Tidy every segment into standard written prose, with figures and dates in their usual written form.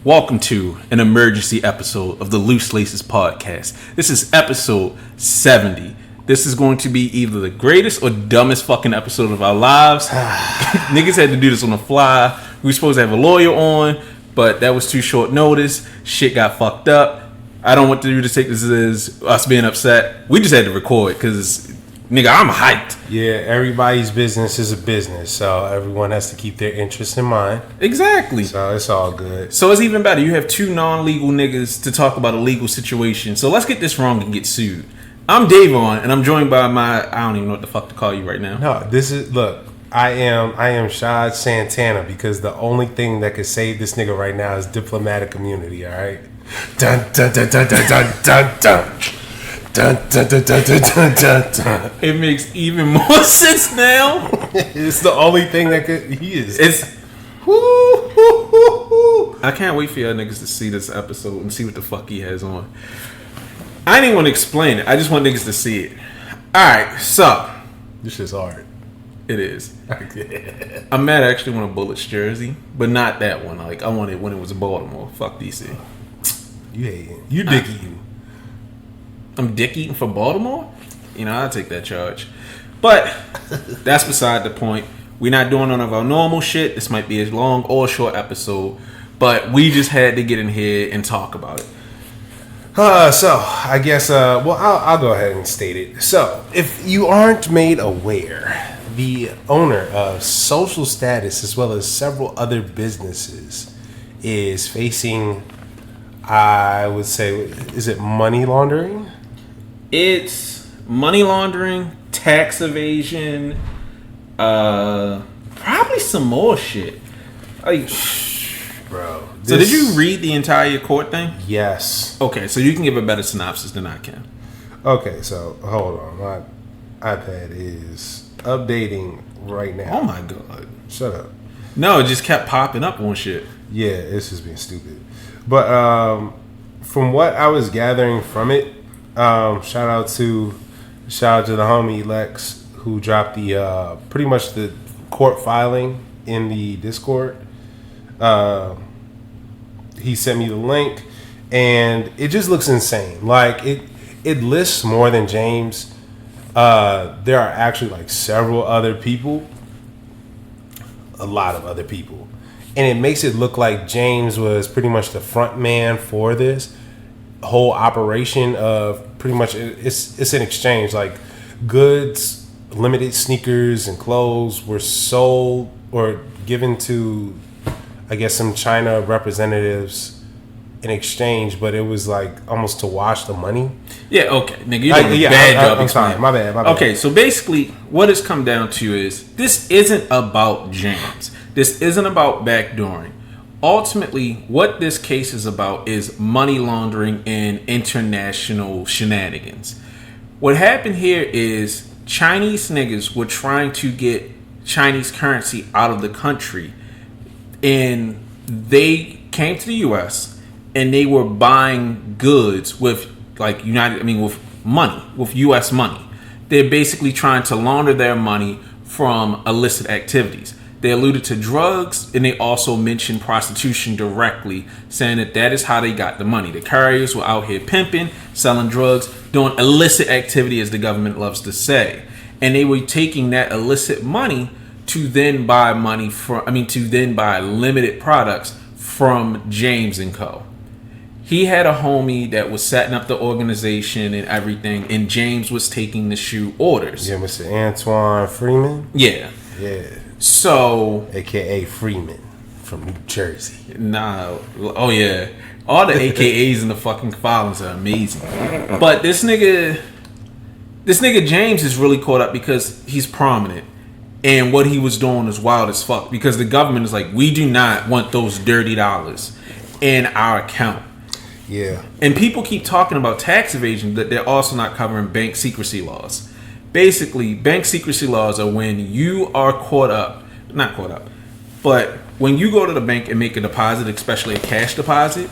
Welcome to an emergency episode of the Loose Laces podcast. This is episode 70. This is going to be either the greatest or dumbest fucking episode of our lives. Niggas had to do this on the fly. We were supposed to have a lawyer on, but that was too short notice. Shit got fucked up. I don't want you to take this as us being upset. We just had to record because, nigga, I'm hyped. Yeah, everybody's business is a business, so everyone has to keep their interests in mind. Exactly. So it's all good. So it's even better. You have two non-legal niggas to talk about a legal situation. So let's get this wrong and get sued. I'm Davon, and I'm joined by I don't even know what the fuck to call you right now. No, look, I am Shad Santana because the only thing that could save this nigga right now is diplomatic immunity, all right? Dun, dun, dun, dun, dun, dun, dun, dun. Dun, dun, dun, dun, dun, dun, dun, dun. It makes even more sense now. It's the only thing that he is. I can't wait for y'all niggas to see this episode and see what the fuck he has on. I didn't want to explain it. I just want niggas to see it. Alright, so. This shit's hard. It is. I'm mad I actually want a Bullets jersey, but not that one. Like, I wanted when it was Baltimore. Fuck DC. You hating. You dick eating. I'm dick eating for Baltimore? You know, I'll take that charge. But that's beside the point. We're not doing none of our normal shit. This might be a long or short episode, but we just had to get in here and talk about it. So I guess I'll go ahead and state it. So if you aren't made aware, the owner of Social Status as well as several other businesses is facing, I would say, is it money laundering? It's money laundering, tax evasion, probably some more shit. Like, bro. So did you read the entire court thing? Yes. Okay, so you can give a better synopsis than I can. Okay, so hold on. My iPad is updating right now. Oh my god. Shut up. No, it just kept popping up on shit. Yeah, it's just being stupid. But from what I was gathering from it, shout out to the homie Lex who dropped the pretty much the court filing in the Discord. He sent me the link, and it just looks insane. Like it lists more than James. There are actually like several other people, a lot of other people, and it makes it look like James was pretty much the front man for this whole operation of pretty much it's an exchange. Like goods, limited sneakers and clothes were sold or given to, I guess, some China representatives in exchange, but it was like almost to wash the money. Yeah, okay. Nigga, you did a bad job explaining. My bad. Okay, so basically what it's come down to is this isn't about James. This isn't about backdooring. Ultimately, what this case is about is money laundering and international shenanigans. What happened here is Chinese niggas were trying to get Chinese currency out of the country, and they came to the U.S. and they were buying goods with with money, with U.S. money. They're basically trying to launder their money from illicit activities. They alluded to drugs, and they also mentioned prostitution directly, saying that is how they got the money. The carriers were out here pimping, selling drugs, doing illicit activity, as the government loves to say. And they were taking that illicit money to then buy limited products from James & Co. He had a homie that was setting up the organization and everything, and James was taking the shoe orders. Yeah, Mr. Antoine Freeman? Yeah. Yeah. So, AKA Freeman from New Jersey. Nah. Oh yeah. All the AKAs in the fucking filings are amazing. But this nigga James is really caught up because he's prominent. And what he was doing is wild as fuck. Because the government is like, we do not want those dirty dollars in our account. Yeah. And people keep talking about tax evasion, that they're also not covering bank secrecy laws. Basically, bank secrecy laws are when you are not caught up, but when you go to the bank and make a deposit, especially a cash deposit,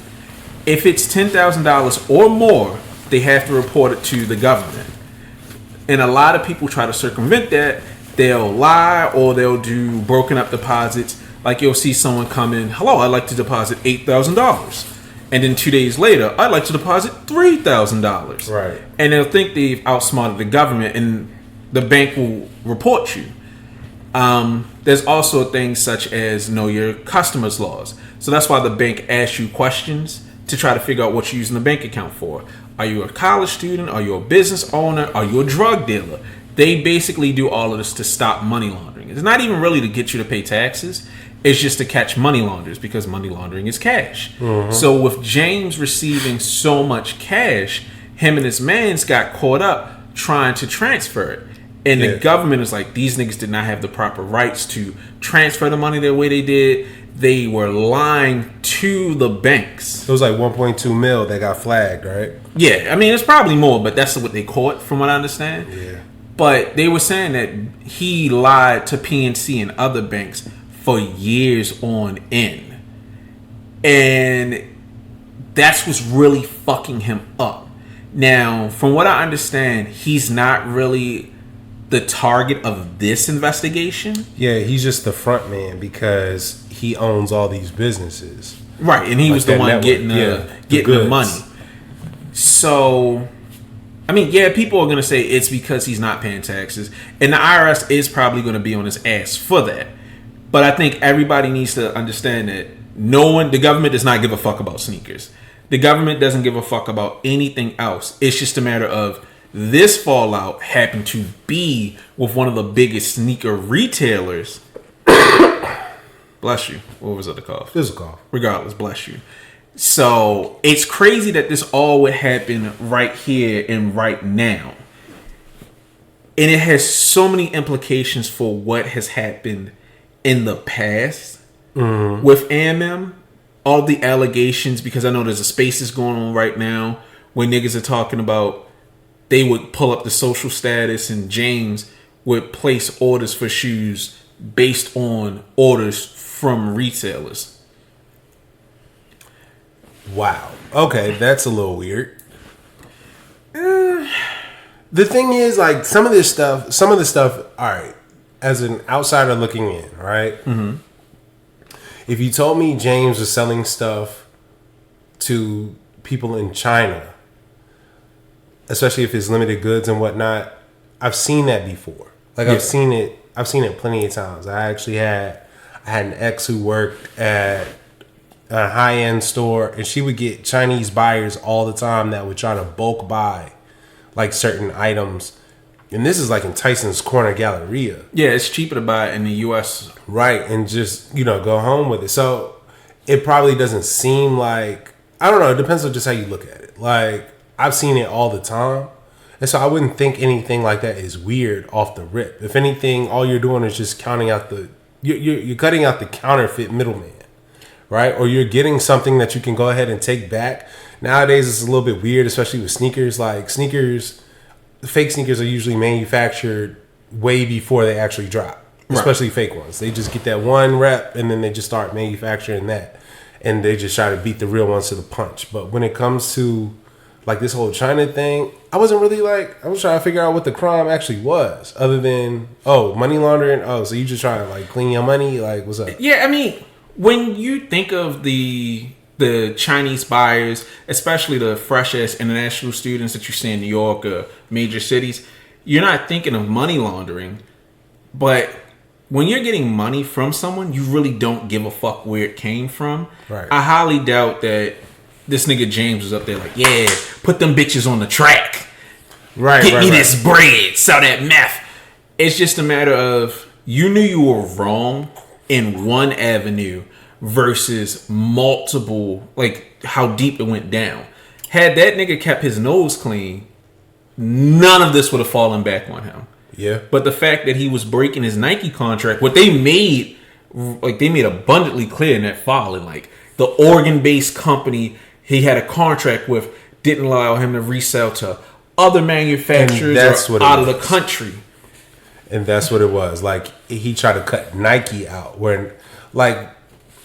if it's $10,000 or more, they have to report it to the government. And a lot of people try to circumvent that. They'll lie or they'll do broken up deposits. Like you'll see someone come in, hello, I'd like to deposit $8,000. And then 2 days later, I'd like to deposit $3,000. Right. And they'll think they've outsmarted the government, and the bank will report you. There's also things such as know your customers' laws. So that's why the bank asks you questions to try to figure out what you're using the bank account for. Are you a college student? Are you a business owner? Are you a drug dealer? They basically do all of this to stop money laundering. It's not even really to get you to pay taxes. It's just to catch money launderers, because money laundering is cash. Mm-hmm. So with James receiving so much cash, him and his mans got caught up trying to transfer it. And the government is like, these niggas did not have the proper rights to transfer the money the way they did. They were lying to the banks. It was like 1.2 mil that got flagged, right? Yeah, I mean, it's probably more, but that's what they caught, from what I understand. Yeah. But they were saying that he lied to PNC and other banks for years on end. And that's what's really fucking him up. Now, from what I understand, he's not really the target of this investigation. Yeah, he's just the front man because he owns all these businesses. Right, and he was the one getting the money. So, I mean, yeah, people are going to say it's because he's not paying taxes. And the IRS is probably going to be on his ass for that. But I think everybody needs to understand that the government does not give a fuck about sneakers. The government doesn't give a fuck about anything else. It's just a matter of this fallout happened to be with one of the biggest sneaker retailers. Bless you. What was it called? This is a cough. Regardless, bless you. So it's crazy that this all would happen right here and right now. And it has so many implications for what has happened in the past with AMM. All the allegations, because I know there's a spaces going on right now where niggas are talking about they would pull up the social status and James would place orders for shoes based on orders from retailers. Wow. Okay, that's a little weird. The thing is, like, some of the stuff, all right, as an outsider looking in, right? Mm-hmm. If you told me James was selling stuff to people in China, especially if it's limited goods and whatnot, I've seen that before. Like, I've seen it plenty of times. I had an ex who worked at a high-end store, and she would get Chinese buyers all the time that would try to bulk buy like certain items. And this is like in Tyson's Corner Galleria. Yeah, it's cheaper to buy in the US. Right, and just, go home with it. So it probably doesn't seem like, I don't know, it depends on just how you look at it. Like, I've seen it all the time. And so I wouldn't think anything like that is weird off the rip. If anything, all you're doing is just counting out you're cutting out the counterfeit middleman, right? Or you're getting something that you can go ahead and take back. Nowadays, it's a little bit weird, especially with sneakers. Like, fake sneakers are usually manufactured way before they actually drop, especially fake ones. They just get that one rep and then they just start manufacturing that, and they just try to beat the real ones to the punch. But when it comes to like this whole China thing, I was trying to figure out what the crime actually was, other than money laundering. So you just trying to like clean your money? Like, what's up? Yeah, I mean, when you think of the Chinese buyers, especially the fresh ass international students that you see in New York or major cities, you're not thinking of money laundering. But when you're getting money from someone, you really don't give a fuck where it came from. Right. I highly doubt that this nigga James was up there like, yeah, put them bitches on the track. Get me this bread, sell that meth. It's just a matter of you knew you were wrong in one avenue versus multiple, like how deep it went down. Had that nigga kept his nose clean, none of this would have fallen back on him. Yeah. But the fact that he was breaking his Nike contract, what they made, like they made abundantly clear in that filing, like the Oregon-based company he had a contract with didn't allow him to resell to other manufacturers or out of the country. And that's what it was. Like, he tried to cut Nike out. Where, like,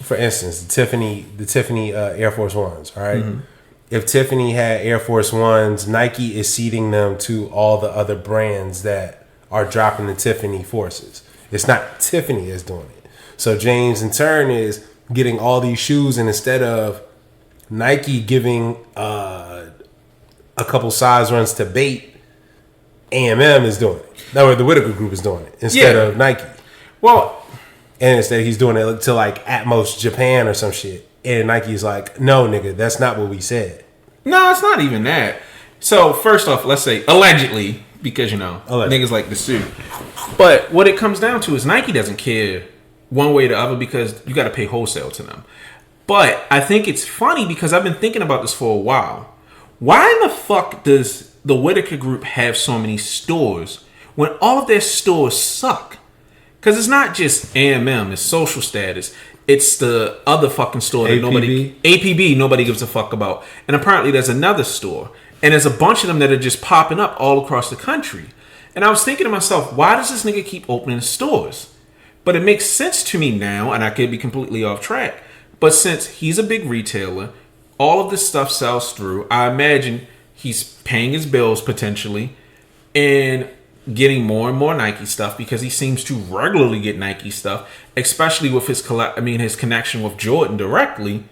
for instance, the Tiffany Air Force Ones, all right? Mm-hmm. If Tiffany had Air Force Ones, Nike is ceding them to all the other brands that are dropping the Tiffany forces. It's not Tiffany that's doing it. So James in turn is getting all these shoes, and instead of Nike giving a couple size runs to bait, A&M is doing it. No, the Whitaker Group is doing it instead of Nike. Well, and instead he's doing it to like at most Japan or some shit. And Nike's like, no, nigga, that's not what we said. No, it's not even that. So first off, let's say allegedly, because niggas like to sue. But what it comes down to is Nike doesn't care one way or the other because you got to pay wholesale to them. But I think it's funny because I've been thinking about this for a while. Why in the fuck does the Whitaker Group have so many stores when all of their stores suck? Because it's not just A&M, it's Social Status. It's the other fucking store that APB nobody gives a fuck about. And apparently there's another store. And there's a bunch of them that are just popping up all across the country. And I was thinking to myself, why does this nigga keep opening stores? But it makes sense to me now, and I could be completely off track. But since he's a big retailer, all of this stuff sells through. I imagine he's paying his bills potentially and getting more and more Nike stuff because he seems to regularly get Nike stuff, especially with his connection with Jordan directly.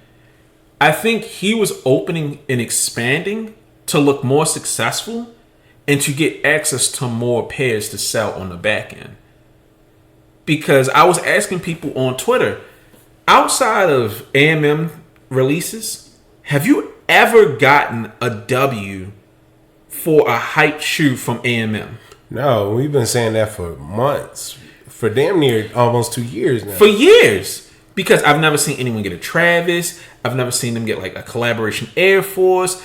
I think he was opening and expanding to look more successful and to get access to more pairs to sell on the back end. Because I was asking people on Twitter, outside of A&M releases, have you ever gotten a W for a hype shoe from A&M? No, we've been saying that for months. For damn near almost 2 years now. For years. Because I've never seen anyone get a Travis. I've never seen them get like a collaboration Air Force,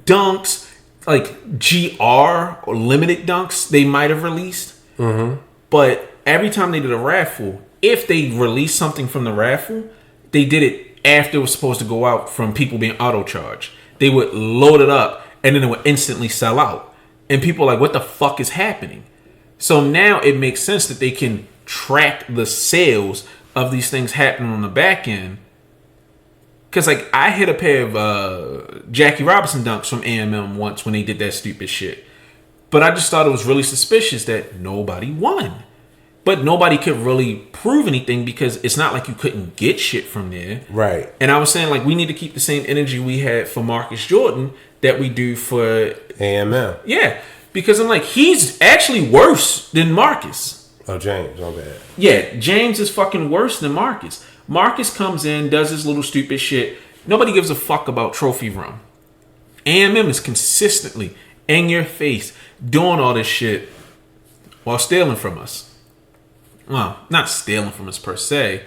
Dunks, like GR or limited Dunks they might have released. Mm-hmm. But every time they did a raffle, if they released something from the raffle, they did it after it was supposed to go out from people being auto-charged. They would load it up and then it would instantly sell out. And people are like, what the fuck is happening? So now it makes sense that they can track the sales of these things happening on the back end. Because like I hit a pair of Jackie Robinson Dunks from A&M once when they did that stupid shit. But I just thought it was really suspicious that nobody won. But nobody could really prove anything because it's not like you couldn't get shit from there. Right. And I was saying like we need to keep the same energy we had for Marcus Jordan that we do for A&M. Yeah. Because I'm like, he's actually worse than Marcus. Oh, James, my bad. Yeah, James is fucking worse than Marcus. Marcus comes in, does his little stupid shit. Nobody gives a fuck about trophy room. A&M is consistently in your face doing all this shit while stealing from us. Well, not stealing from us per se.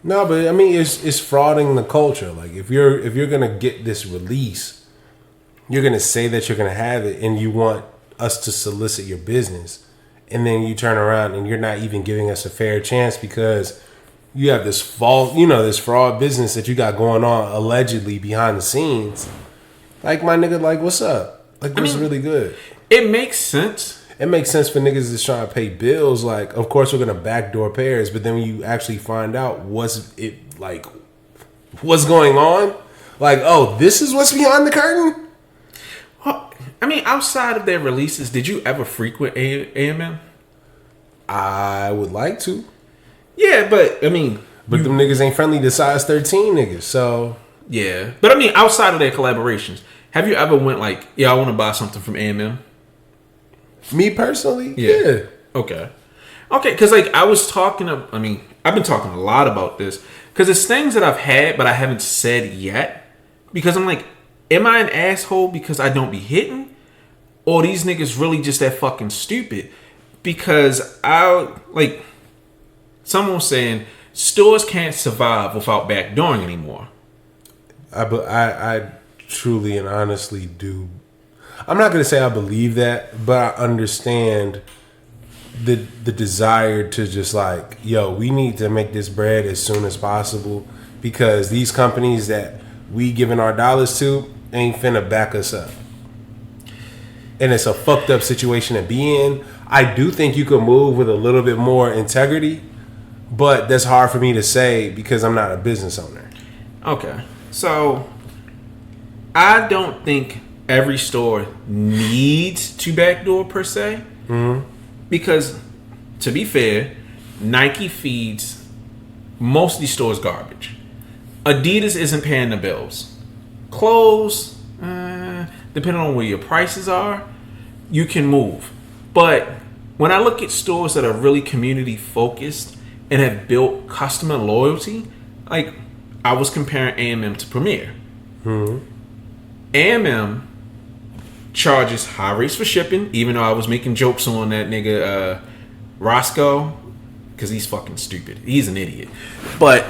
No, but I mean, it's frauding the culture. Like if you're gonna get this release, you're gonna say that you're gonna have it, and you want us to solicit your business, and then you turn around and you're not even giving us a fair chance because you have this this fraud business that you got going on allegedly behind the scenes. Like my nigga, like what's up? Like what's really good? It makes sense. It makes sense for niggas that's trying to pay bills. Like, of course, we're gonna backdoor pairs, but then when you actually find out what's going on, like, oh, this is what's behind the curtain. Well, I mean, outside of their releases, did you ever frequent A&M? I would like to. Yeah, but I mean, but them niggas ain't friendly to size 13 niggas. So yeah, but I mean, outside of their collaborations, have you ever went like, yeah, I want to buy something from A&M? Me personally, yeah. Okay, because like I've been talking a lot about this because it's things that I've had but I haven't said yet because I'm like, am I an asshole because I don't be hitting, or these niggas really just that fucking stupid? Because someone was saying stores can't survive without backdooring anymore. I truly and honestly do. I'm not going to say I believe that, but I understand the desire to just like, yo, we need to make this bread as soon as possible because these companies that we giving our dollars to ain't finna back us up. And it's a fucked up situation to be in. I do think you could move with a little bit more integrity, but that's hard for me to say because I'm not a business owner. Okay. So I don't think every store needs to backdoor per se. Mm-hmm. Because, to be fair, Nike feeds most of these stores garbage. Adidas isn't paying the bills. Clothes, depending on where your prices are, you can move. But when I look at stores that are really community focused and have built customer loyalty, like I was comparing A&M to Premier. A&M charges high rates for shipping, even though I was making jokes on that nigga Roscoe, because he's fucking stupid. He's an idiot. But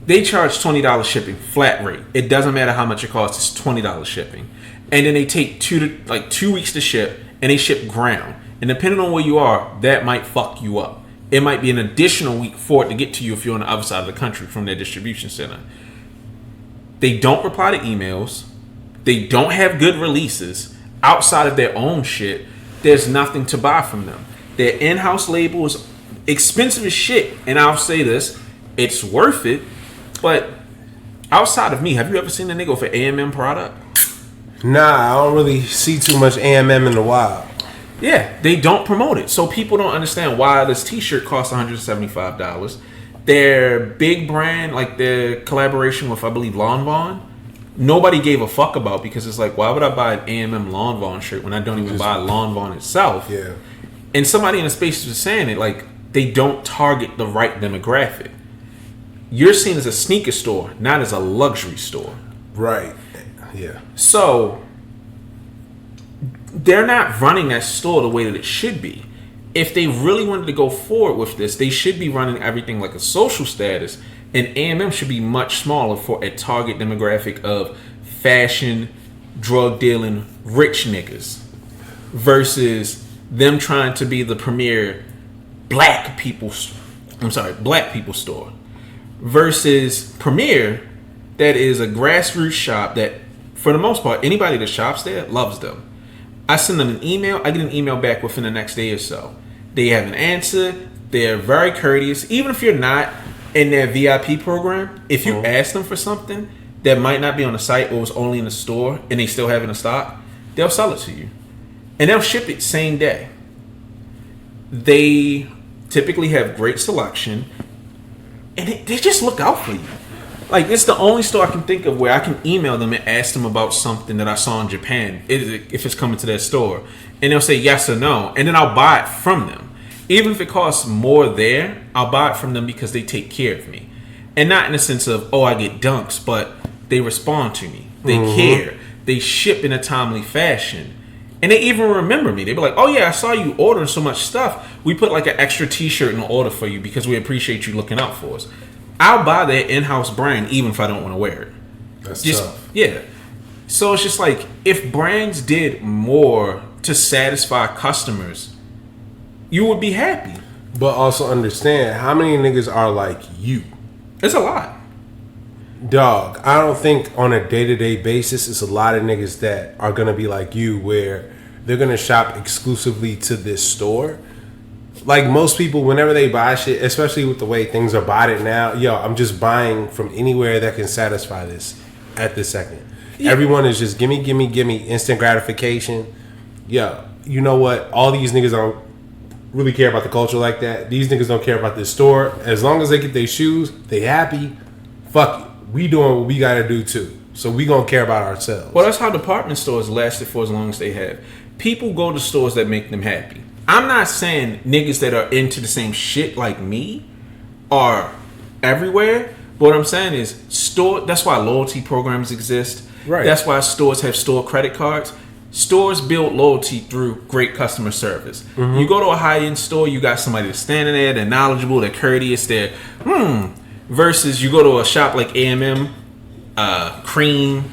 they charge $20 shipping, flat rate. It doesn't matter how much it costs, it's $20 shipping. And then they take 2 weeks to ship, and they ship ground. And depending on where you are, that might fuck you up. It might be an additional week for it to get to you if you're on the other side of the country from their distribution center. They don't reply to emails. They don't have good releases. Outside of their own shit, there's nothing to buy from them. Their in-house label is expensive as shit. And I'll say this, it's worth it. But outside of me, have you ever seen a nigga for A&M product? Nah, I don't really see too much A&M in the wild. Yeah, they don't promote it. So people don't understand why this t-shirt costs $175. Their big brand, like their collaboration with, I believe, Lawn Vaughn, nobody gave a fuck about, because it's like, why would I buy an A&M Lawn Vaughn shirt when I don't even buy Lawn Vaughn itself? Yeah. And somebody in the space was saying it, like, they don't target the right demographic. You're seen as a sneaker store, not as a luxury store. Right. Yeah. So they're not running that store the way that it should be. If they really wanted to go forward with this, they should be running everything like a social status, and A&M should be much smaller for a target demographic of fashion, drug dealing, rich niggas, versus them trying to be the premier black people store, versus Premier, that is a grassroots shop that, for the most part, anybody that shops there loves them. I send them an email, I get an email back within the next day or so. They have an answer, they're very courteous. Even if you're not in their VIP program, if you ask them for something that might not be on the site or was only in the store and they still have it in stock, they'll sell it to you. And they'll ship it same day. They typically have great selection, and they just look out for you. Like, it's the only store I can think of where I can email them and ask them about something that I saw in Japan, if it's coming to their store. And they'll say yes or no. And then I'll buy it from them. Even if it costs more there, I'll buy it from them because they take care of me. And not in the sense of, oh, I get dunks, but they respond to me. They care. They ship in a timely fashion. And they even remember me. They be like, oh yeah, I saw you ordering so much stuff. We put like an extra t-shirt in the order for you because we appreciate you looking out for us. I'll buy their in-house brand even if I don't want to wear it. That's tough. Yeah. So it's just like, if brands did more to satisfy customers, you would be happy. But also understand, how many niggas are like you? It's a lot. Dog, I don't think on a day-to-day basis it's a lot of niggas that are going to be like you, where they're going to shop exclusively to this store. Like most people, whenever they buy shit, especially with the way things are bought it now, I'm just buying from anywhere that can satisfy this at this second. Yeah. Everyone is just gimme, instant gratification. Yo, you know what? All these niggas don't really care about the culture like that. These niggas don't care about this store. As long as they get their shoes, they happy. Fuck it. We doing what we gotta do too. So we gonna care about ourselves. Well, that's how department stores lasted for as long as they have. People go to stores that make them happy. I'm not saying niggas that are into the same shit like me are everywhere. But what I'm saying is, that's why loyalty programs exist. Right. That's why stores have store credit cards. Stores build loyalty through great customer service. You go to a high-end store, you got somebody that's standing there, they're knowledgeable, they're courteous, they're versus you go to a shop like A&M, Cream,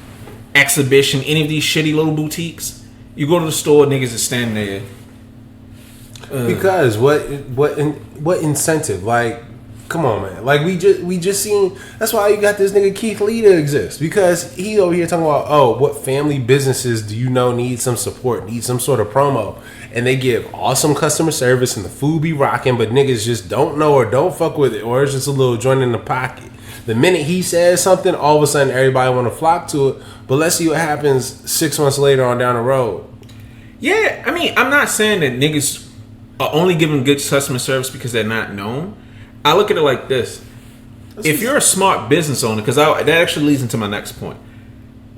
Exhibition, any of these shitty little boutiques. You go to the store, niggas is standing there. Because what incentive? Like, come on, man. Like we just seen. That's why you got this nigga Keith Lee to exist, because he over here talking about, oh, what family businesses do you know need some support, need some sort of promo, and they give awesome customer service and the food be rocking, but niggas just don't know or don't fuck with it, or it's just a little joint in the pocket. The minute he says something, all of a sudden everybody want to flock to it. But let's see what happens 6 months later on down the road. Yeah, I mean, I'm not saying that niggas are only giving good customer service because they're not known. I look at it like this. if you're a smart business owner, because that actually leads into my next point.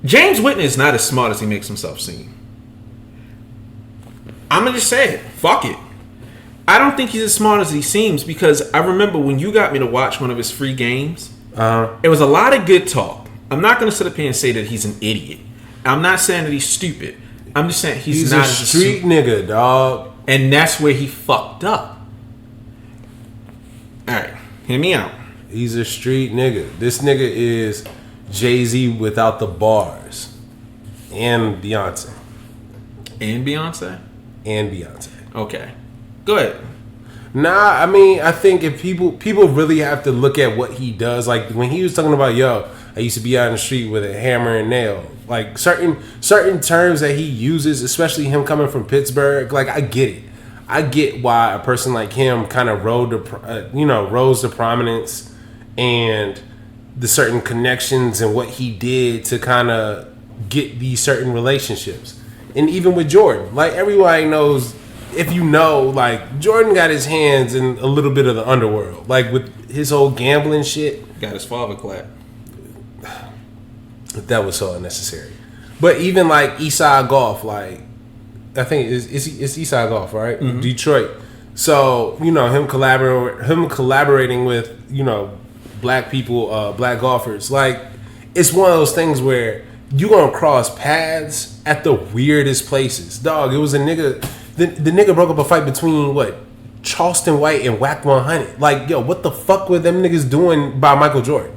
James Whitner is not as smart as he makes himself seem. I'm gonna just say it. Fuck it. I don't think he's as smart as he seems, because I remember when you got me to watch one of his free games, it was a lot of good talk. I'm not gonna sit up here and say that he's an idiot. I'm not saying that he's stupid. I'm just saying he's not a street nigga, dog. And that's where he fucked up. Alright, hear me out. He's a street nigga. This nigga is Jay-Z without the bars. And Beyonce. And Beyonce? And Beyonce. Okay. Go ahead. Nah, I mean, I think if people really have to look at what he does. Like when he was talking about, I used to be out in the street with a hammer and nail. Like certain terms that he uses, especially him coming from Pittsburgh. Like I get it. I get why a person like him kind of rose to prominence, and the certain connections and what he did to kind of get these certain relationships. And even with Jordan, like everybody knows. If you know, like Jordan got his hands in a little bit of the underworld, like with his whole gambling shit. Got his father clapped. That was so unnecessary. But even like Eastside Golf, like I think it's Eastside Golf, right? Mm-hmm. Detroit. So him collaborating with black people, black golfers. Like it's one of those things where you gonna cross paths at the weirdest places. Dog, it was a nigga. The nigga broke up a fight between Charleston White and Whack 100. Like, what the fuck were them niggas doing by Michael Jordan?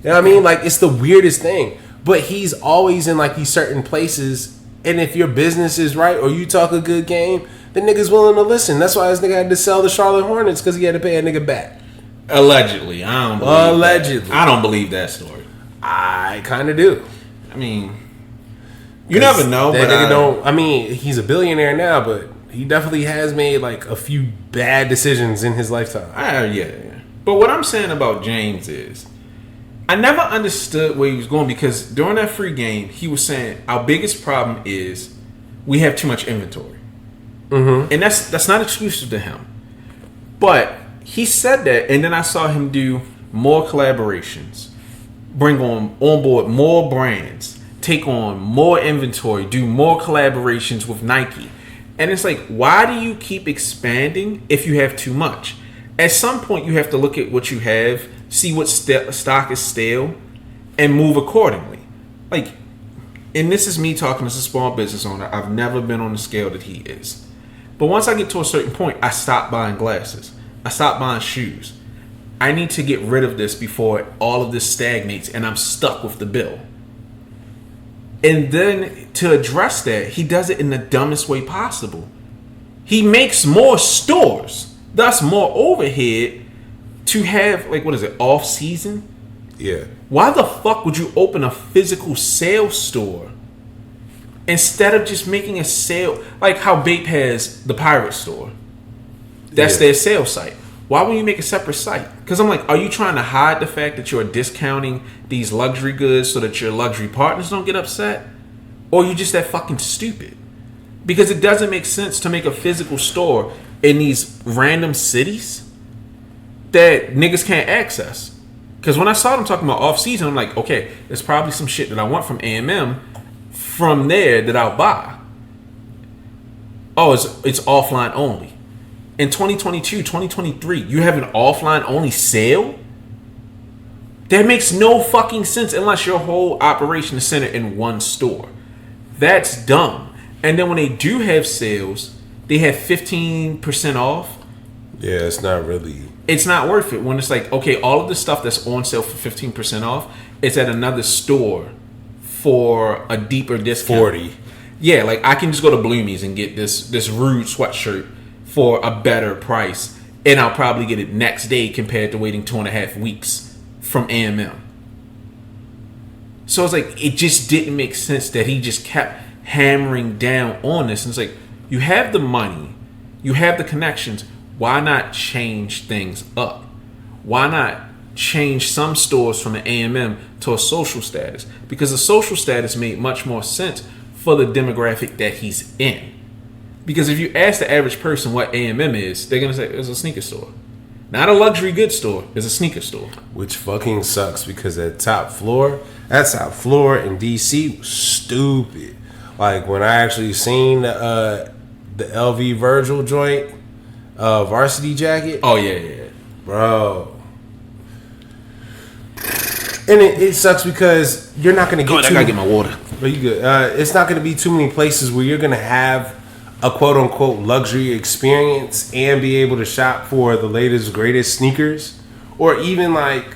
You know what I mean? Like, it's the weirdest thing. But he's always in like these certain places, and if your business is right or you talk a good game, the nigga's willing to listen. That's why this nigga had to sell the Charlotte Hornets, because he had to pay a nigga back. Allegedly, I don't believe Allegedly. That. I don't believe that story. I kind of do. I mean, you never know. That nigga don't. I mean, he's a billionaire now, but he definitely has made like a few bad decisions in his lifetime. Yeah. But what I'm saying about James is, I never understood where he was going, because during that free game, he was saying our biggest problem is we have too much inventory, and that's not exclusive to him. But he said that, and then I saw him do more collaborations, bring on board more brands, take on more inventory, do more collaborations with Nike. And it's like, why do you keep expanding if you have too much? At some point, you have to look at what you have, see what stock is stale, and move accordingly. Like, and this is me talking as a small business owner. I've never been on the scale that he is. But once I get to a certain point, I stop buying glasses. I stop buying shoes. I need to get rid of this before all of this stagnates and I'm stuck with the bill. And then to address that, he does it in the dumbest way possible. He makes more stores, thus more overhead, to have, off season? Yeah. Why the fuck would you open a physical sales store instead of just making a sale, like how Bape has the pirate store? That's their sales site. Why wouldn't you make a separate site? Because I'm like, are you trying to hide the fact that you're discounting these luxury goods so that your luxury partners don't get upset? Or are you just that fucking stupid? Because it doesn't make sense to make a physical store in these random cities that niggas can't access. Because when I saw them talking about off-season, I'm like, okay, there's probably some shit that I want from A&M from there that I'll buy. Oh, it's offline only. In 2022, 2023, you have an offline only sale? That makes no fucking sense unless your whole operation is centered in one store. That's dumb. And then when they do have sales, they have 15% off. Yeah, it's not really. It's not worth it when it's like, okay, all of the stuff that's on sale for 15% off, it's at another store for a deeper discount. 40. Yeah, like I can just go to Bloomies and get this Rude sweatshirt for a better price, and I'll probably get it next day compared to waiting 2.5 weeks from A&M. So it's like, it just didn't make sense that he just kept hammering down on this. And it's like, you have the money, you have the connections, why not change things up? Why not change some stores from an A&M to a social status? Because the social status made much more sense for the demographic that he's in. Because if you ask the average person what A&M is, they're going to say it's a sneaker store. Not a luxury goods store. It's a sneaker store. Which fucking sucks because that top floor in DC was stupid. Like when I actually seen the LV Virgil joint, varsity jacket. Oh yeah. Bro. And it sucks because you're not going to get I gotta get my water. But you good. It's not going to be too many places where you're going to have a quote unquote luxury experience and be able to shop for the latest greatest sneakers, or even like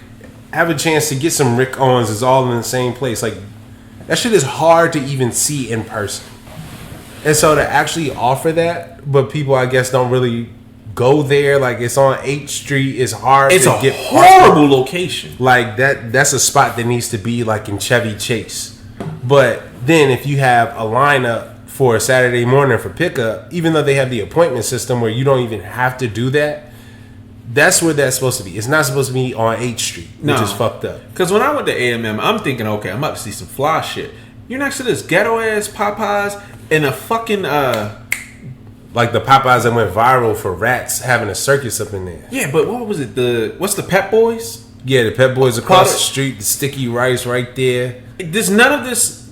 have a chance to get some Rick Owens is all in the same place. Like that shit is hard to even see in person. And so to actually offer that, but people I guess don't really go there. Like it's on 8th Street. It's hard it's to a get horrible location. Like that's a spot that needs to be like in Chevy Chase. But then if you have a lineup for a Saturday morning for pickup, even though they have the appointment system where you don't even have to do that, that's where that's supposed to be. It's not supposed to be on 8th Street, which is fucked up. Because when I went to AMM, I'm thinking, okay, I'm about to see some fly shit. You're next to this ghetto ass Popeyes and a fucking like the Popeyes that went viral for rats having a circus up in there. Yeah, but what was it? What's the Pep Boys? Yeah, the Pep Boys across the street, the sticky rice right there. There's none of this.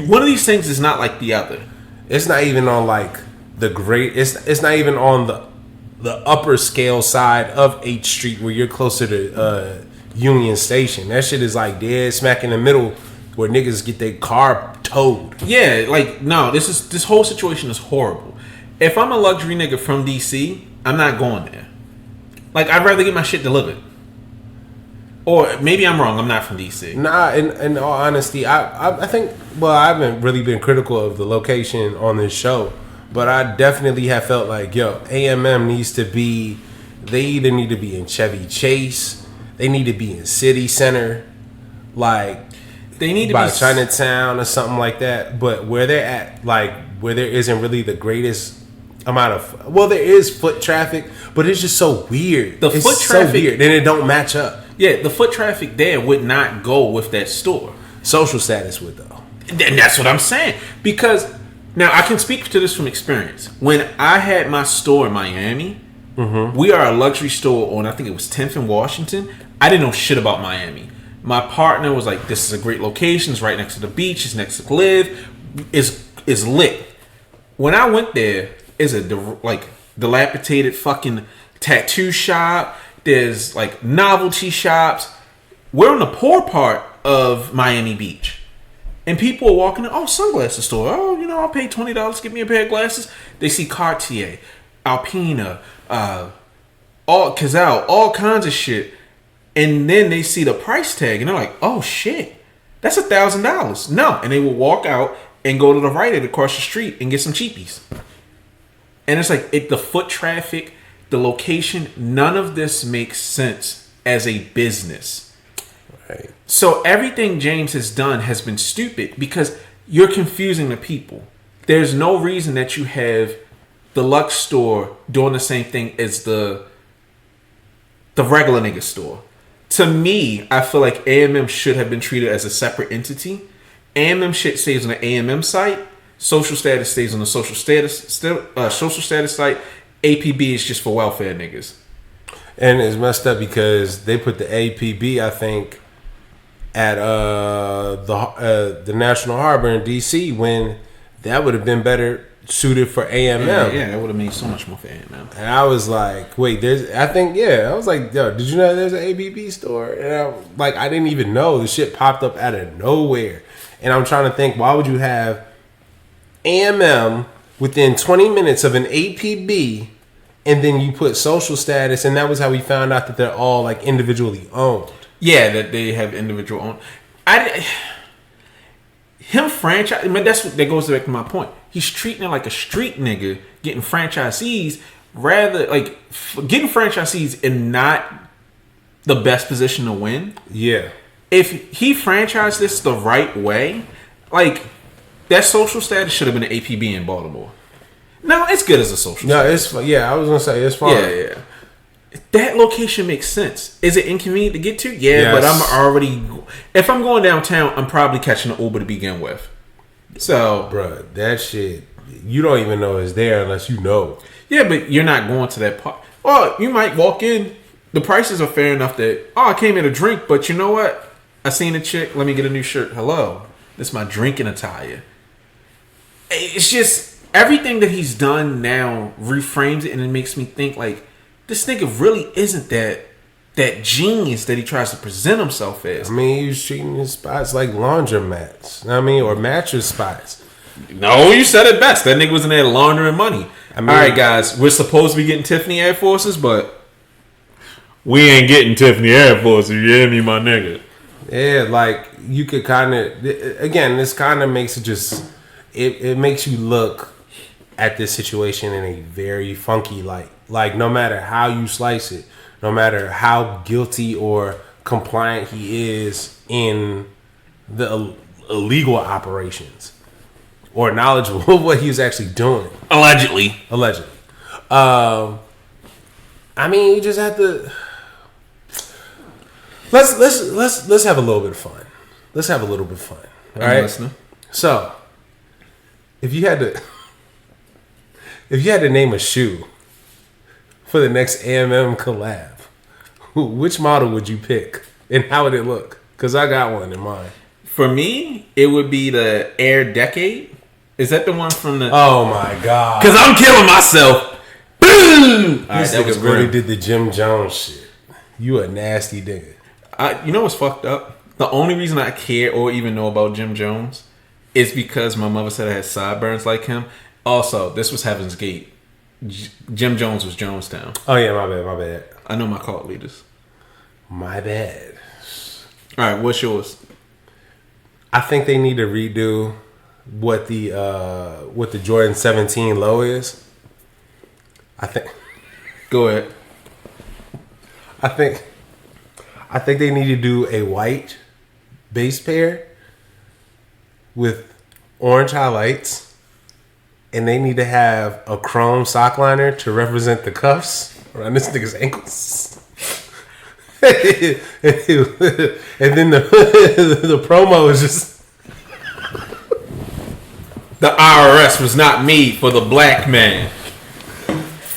One of these things is not like the other. It's not even on like the great. It's not even on the upper scale side of 8th Street where you're closer to Union Station. That shit is like dead smack in the middle where niggas get their car towed. Yeah, like no, this whole situation is horrible. If I'm a luxury nigga from DC, I'm not going there. Like I'd rather get my shit delivered. Or maybe I'm wrong. I'm not from DC. Nah, in all honesty, I think. Well, I haven't really been critical of the location on this show, but I definitely have felt like AMM needs to be. They either need to be in Chevy Chase, they need to be in City Center, like they need to by be Chinatown or something like that. But where they're at, like where there isn't really the greatest amount of. Well, there is foot traffic, but it's just so weird. The foot traffic, so weird, and it don't match up. Yeah, the foot traffic there would not go with that store. Social status would though. And that's what I'm saying. Because now I can speak to this from experience. When I had my store in Miami, we are a luxury store on I think it was 10th and Washington. I didn't know shit about Miami. My partner was like, "This is a great location. It's right next to the beach. It's next to Live. It's lit." When I went there, it's a like dilapidated fucking tattoo shop. There's like novelty shops. We're on the poor part of Miami Beach. And people are walking in, sunglasses store. I'll pay $20 to get me a pair of glasses. They see Cartier, Alpina, Cazal, all kinds of shit. And then they see the price tag and they're like, oh shit, that's $1,000. No. And they will walk out and go to the right across the street and get some cheapies. And it's like the foot traffic, the location, none of this makes sense as a business. Right. So everything James has done has been stupid because you're confusing the people. There's no reason that you have the Lux store doing the same thing as the regular nigga store. To me, I feel like AMM should have been treated as a separate entity. AMM shit stays on the AMM site. Social status stays on the social status site. APB is just for welfare niggas. And it's messed up because they put the APB, I think, at the National Harbor in DC when that would have been better suited for AMM. Yeah, that would have made so much more for AMM. And I was like, wait, I was like, yo, did you know there's an APB store? And I didn't even know. The shit popped up out of nowhere. And I'm trying to think, why would you have AMM within 20 minutes of an APB and then you put social status, and that was how we found out that they're all like individually owned. Yeah, that they have individual own. Him franchise. I mean, that goes back to my point. He's treating it like a street nigga, getting franchisees rather like getting franchisees in not the best position to win. Yeah. If he franchised this the right way, like that social status should have been an APB in Baltimore. No, it's good as a social status. I was gonna say it's fine. Yeah. That location makes sense. Is it inconvenient to get to? Yeah, yes. But I'm already. If I'm going downtown, I'm probably catching an Uber to begin with. So, bruh, that shit you don't even know is there unless you know. Yeah, but you're not going to that part. Well, you might walk in, the prices are fair enough that, I came here to drink, but you know what? I seen a chick, let me get a new shirt. Hello. This is my drinking attire. It's just, everything that he's done now reframes it, and it makes me think, like, this nigga really isn't that genius that he tries to present himself as. I mean, he was treating his spots like laundromats. You know what I mean? Or mattress spots. No, you said it best. That nigga was in there laundering money. I mean, all right, guys, we're supposed to be getting Tiffany Air Forces, but we ain't getting Tiffany Air Forces. You hear me, my nigga? Yeah, like, you could kind of... Again, this kind of makes it just... It makes you look at this situation in a very funky light. Like, no matter how you slice it, no matter how guilty or compliant he is in the illegal operations or knowledgeable of what he was actually doing. Allegedly. I mean, you just have to... Let's have a little bit of fun. Let's have a little bit of fun. All right. Listening. So, if you had to name a shoe for the next AMM collab, which model would you pick and how would it look? Because I got one in mind. For me, it would be the Air Decade. Is that the one from the? Oh my god! Because I'm killing myself. Boom! This nigga really did the Jim Jones shit. You a nasty nigga. You know what's fucked up? The only reason I care or even know about Jim Jones is because my mother said I had sideburns like him. Also, this was Heaven's Gate. Jim Jones was Jonestown. Oh yeah, my bad. I know my cult leaders. My bad. All right, what's yours? I think they need to redo what the Jordan 17 low is. I think. Go ahead. I think they need to do a white base pair with orange highlights, and they need to have a chrome sock liner to represent the cuffs around this nigga's ankles. And then the promo is just... The IRS was not made for the black man.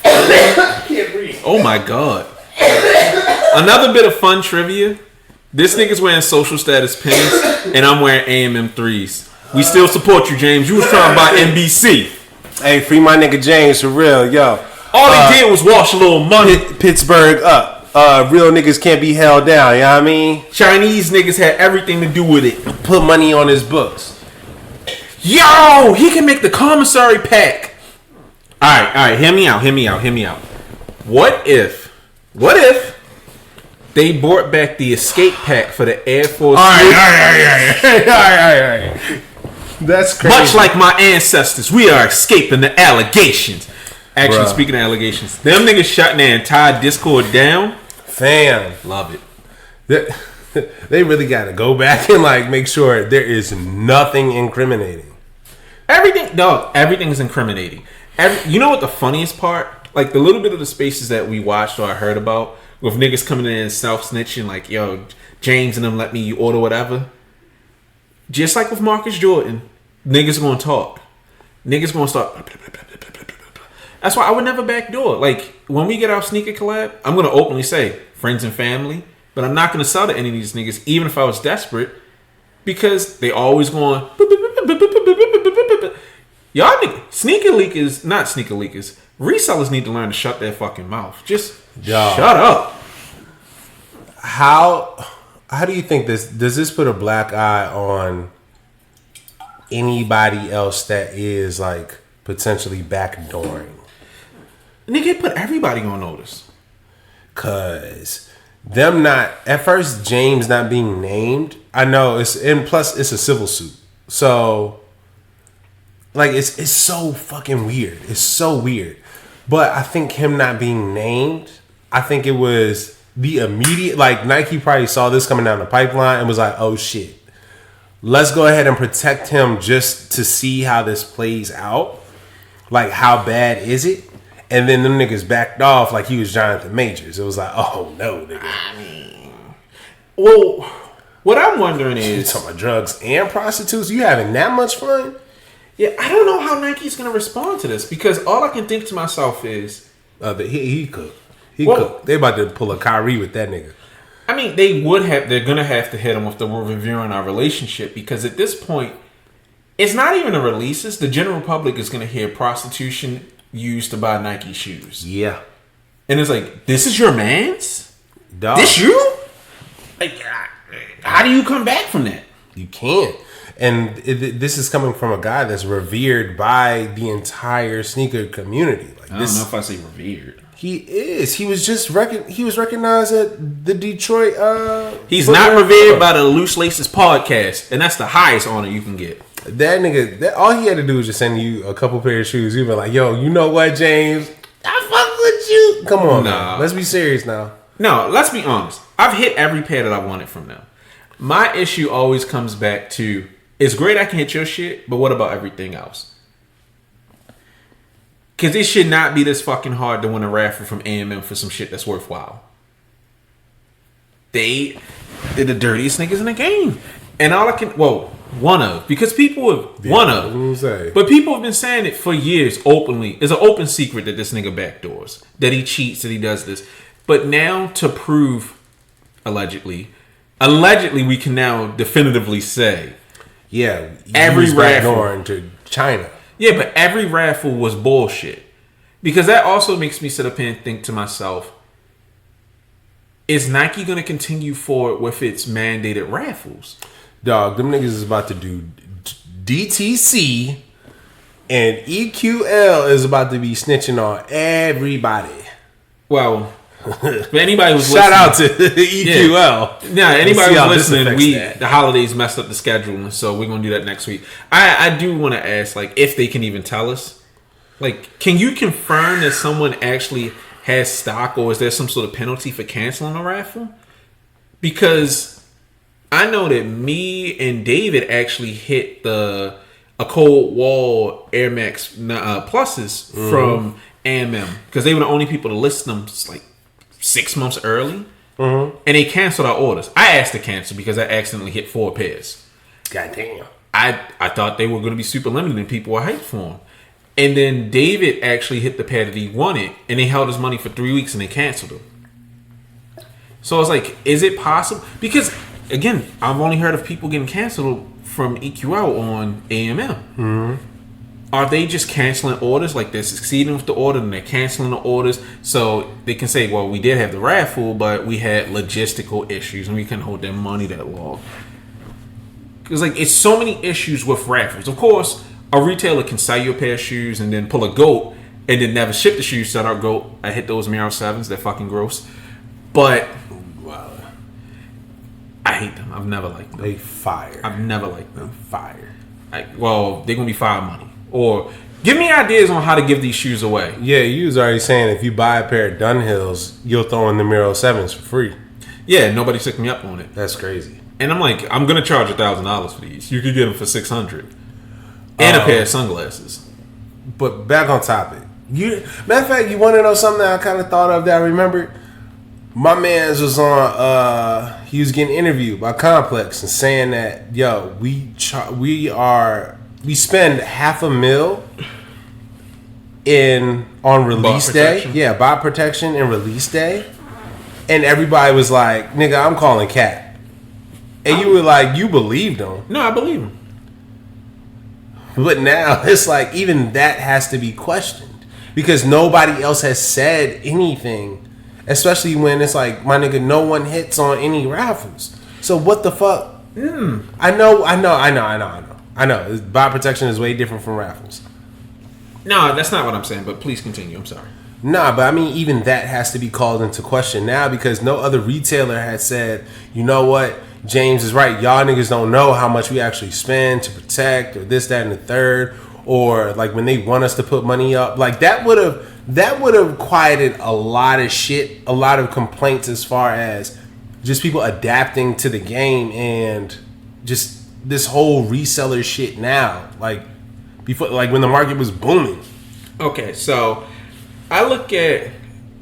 I can't breathe. Oh my god. Another bit of fun trivia. This nigga's wearing social status pins, and I'm wearing AMM 3s. We still support you, James. You was trying to buy NBC. Hey, free my nigga James for real, yo. All he did was wash a little money. Pittsburgh up. Real niggas can't be held down, you know what I mean? Chinese niggas had everything to do with it. Put money on his books. Yo, he can make the commissary pack. All right, hear me out. What if they brought back the escape pack for the Air Force? All right. That's crazy. Much like my ancestors, we are escaping the allegations. Actually, speaking of allegations, them niggas shutting their entire Discord down. Fam. Love it. They really got to go back and like make sure there is nothing incriminating. Everything is incriminating. You know what the funniest part? Like the little bit of the spaces that we watched or I heard about with niggas coming in and self-snitching like, yo, James and them let me order whatever. Just like with Marcus Jordan, niggas gonna talk. Niggas gonna start blah, blah, blah, blah, blah, blah, blah, blah. That's why I would never backdoor. Like when we get our sneaker collab, I'm gonna openly say friends and family, but I'm not gonna sell to any of these niggas, even if I was desperate, because they always going. Y'all niggas, not sneaker leakers. Resellers need to learn to shut their fucking mouth. Just shut up. How do you think does this put a black eye on anybody else that is like potentially backdooring? Nigga, put everybody on notice. Cause them not at first James not being named. I know it's plus it's a civil suit. So like it's so fucking weird. It's so weird. But I think him not being named, I think it was the immediate, like Nike probably saw this coming down the pipeline and was like, oh shit, let's go ahead and protect him just to see how this plays out. Like how bad is it? And then them niggas backed off like he was Jonathan Majors. It was like, oh no, nigga. I mean, well, what I'm wondering is, you talking about drugs and prostitutes? You having that much fun? Yeah, I don't know how Nike's gonna respond to this because all I can think to myself is, he could. They about to pull a Kyrie with that nigga. I mean, they're gonna have to hit him if we're reviewing our relationship, because at this point, it's not even the releases. The general public is gonna hear prostitution used to buy Nike shoes. Yeah. And it's like, this is your man's? Dog. This you? Like, how do you come back from that? You can't. And this is coming from a guy that's revered by the entire sneaker community. Like, I don't know if I say revered. He is. He was just he was recognized at the Detroit. He's not revered by the Loose Laces podcast, and that's the highest honor you can get. That nigga, all he had to do was just send you a couple pair of shoes. You'd be like, "Yo, you know what, James? I fuck with you." Come on, man. Let's be serious now. No, let's be honest. I've hit every pair that I wanted from them. My issue always comes back to: it's great I can hit your shit, but what about everything else? Because it should not be this fucking hard to win a raffle from A&M for some shit that's worthwhile. They're the dirtiest niggas in the game. And all I can... Well, one of. Because people have... Yeah, one of. But people have been saying it for years openly. It's an open secret that this nigga backdoors. That he cheats, that he does this. But now to prove... Allegedly, we can now definitively say... Yeah. Every raffle... into China. Yeah, but every raffle was bullshit. Because that also makes me sit up here and think to myself, is Nike going to continue forward with its mandated raffles? Dog, them niggas is about to do DTC, and EQL is about to be snitching on everybody. Well, for anybody who's shout out to EQL. Yeah, anybody who's listening, the holidays messed up the schedule, so we're gonna do that next week. I do want to ask, like, if they can even tell us, like, can you confirm that someone actually has stock, or is there some sort of penalty for canceling a raffle? Because I know that me and David actually hit a Cold Wall Air Max Pluses from A&M, because they were the only people to list them like 6 months early, and they canceled our orders. I asked to cancel because I accidentally hit 4 pairs. Goddamn. I thought they were going to be super limited and people were hyped for them. And then David actually hit the pair that he wanted, and they held his money for 3 weeks and they canceled him. So I was like, is it possible? Because, again, I've only heard of people getting canceled from EQL on A&M. Are they just canceling orders? Like, they're succeeding with the order and they're canceling the orders so they can say, well, we did have the raffle, but we had logistical issues and we couldn't hold their money that long. Because, like, it's so many issues with raffles. Of course, a retailer can sell you a pair of shoes and then pull a GOAT and then never ship the shoes to our GOAT. I hit those Miro 7s. They're fucking gross. But I hate them. I've never liked them. They fire. I've never liked them. Fire. Well, they're going to be fire money. Or give me ideas on how to give these shoes away. Yeah, you was already saying if you buy a pair of Dunhills, you'll throw in the Miro 7s for free. Yeah, nobody took me up on it. That's crazy. And I'm like, I'm going to charge $1,000 for these. You could get them for $600. And a pair of sunglasses. But back on topic. Matter of fact, you want to know something that I kind of thought of that I remembered? My man's was on, he was getting interviewed by Complex and saying that, yo, we spend $500,000 on release day. Yeah, buy protection and release day. And everybody was like, nigga, I'm calling Cat. And you were like, you believed him. No, I believe him. But now it's like, even that has to be questioned. Because nobody else has said anything. Especially when it's like, my nigga, no one hits on any raffles. So what the fuck? I know. Buy protection is way different from raffles. No, that's not what I'm saying, but please continue. I'm sorry. Nah, but I mean, even that has to be called into question now because no other retailer has said, you know what, James is right. Y'all niggas don't know how much we actually spend to protect or this, that, and the third. Or like when they want us to put money up. Like that would have quieted a lot of shit, a lot of complaints as far as just people adapting to the game and just this whole reseller shit now. Like before, like when the market was booming. Okay, so I look at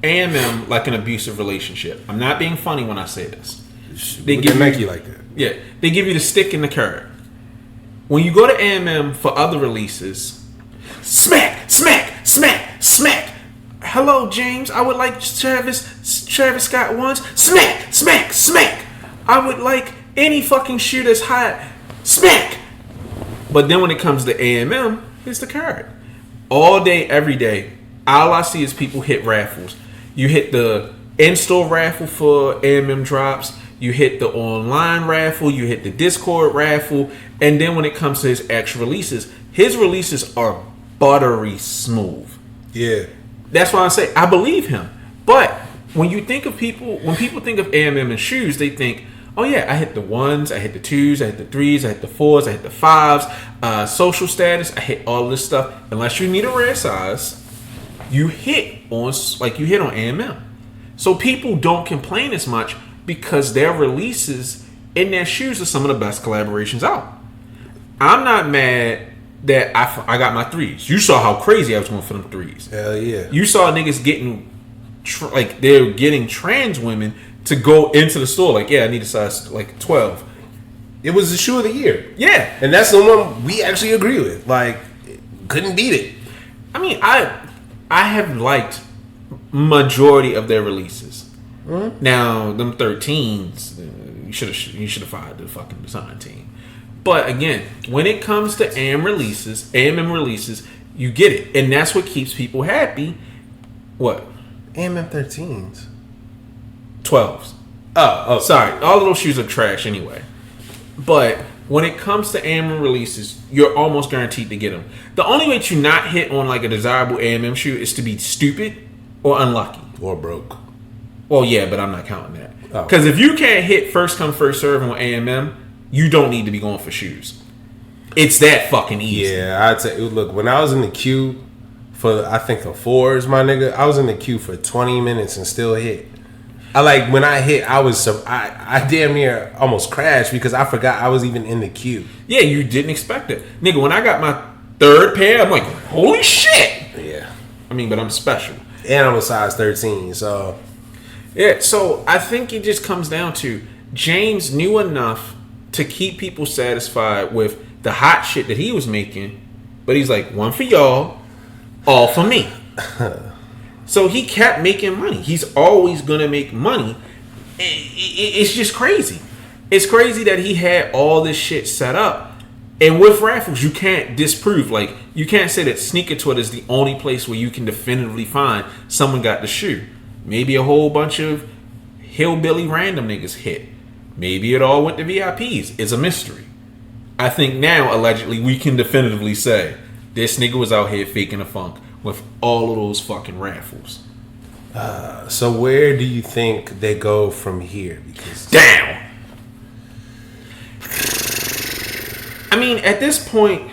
A&M like an abusive relationship. I'm not being funny when I say this. They give Nike like that. Yeah, they give you the stick and the carrot. When you go to A&M for other releases, smack. Hello, James. I would like Travis Scott ones. Smack, smack, smack. I would like any fucking shoe that's hot. Smack. But then when it comes to AMM, it's the card. All day, every day, all I see is people hit raffles. You hit the in-store raffle for AMM drops. You hit the online raffle. You hit the Discord raffle. And then when it comes to his actual releases are buttery smooth. Yeah. That's why I say I believe him. But when people think of AMM and shoes, they think, oh yeah, I hit the 1s, I hit the 2s, I hit the 3s, I hit the 4s, I hit the 5s, social status, I hit all this stuff. Unless you need a rare size, you hit on AMM. So people don't complain as much because their releases in their shoes are some of the best collaborations out. I'm not mad that I got my 3s. You saw how crazy I was going for them 3s. Hell yeah. You saw niggas getting they're getting trans women to go into the store like, yeah, I need a size 12. It was the shoe of the year. Yeah. And that's the one we actually agree with. Like, couldn't beat it. I mean, I have liked majority of their releases. Mm-hmm. Now, them 13s, you should have fired the fucking design team. But again, when it comes to AMM releases, you get it. And that's what keeps people happy. What? AMM 13s. 12s. Oh, sorry. All of those shoes are trash anyway. But when it comes to AMM releases, you're almost guaranteed to get them. The only way to not hit on like a desirable AMM shoe is to be stupid or unlucky. Or broke. Well, yeah, but I'm not counting that. Because if you can't hit first come, first serve on AMM, you don't need to be going for shoes. It's that fucking easy. Yeah, I'd say, look, when I was in the queue for, I think the 4s, my nigga, I was in the queue for 20 minutes and still hit. When I hit, I damn near almost crashed because I forgot I was even in the queue. Yeah, you didn't expect it. Nigga, when I got my 3rd pair, I'm like, holy shit. Yeah. I mean, but I'm special. And I'm a size 13, so. Yeah, so I think it just comes down to James knew enough to keep people satisfied with the hot shit that he was making, but he's like, one for y'all, all for me. So he kept making money. He's always gonna make money. It's just crazy. It's crazy that he had all this shit set up, and with raffles, you can't disprove. Like, you can't say that Sneaker Twitter is the only place where you can definitively find someone got the shoe. Maybe a whole bunch of hillbilly random niggas hit. Maybe it all went to VIPs. It's a mystery. I think now, allegedly, we can definitively say this nigga was out here faking a funk with all of those fucking raffles. So where do you think they go from here? Because down. I mean, at this point,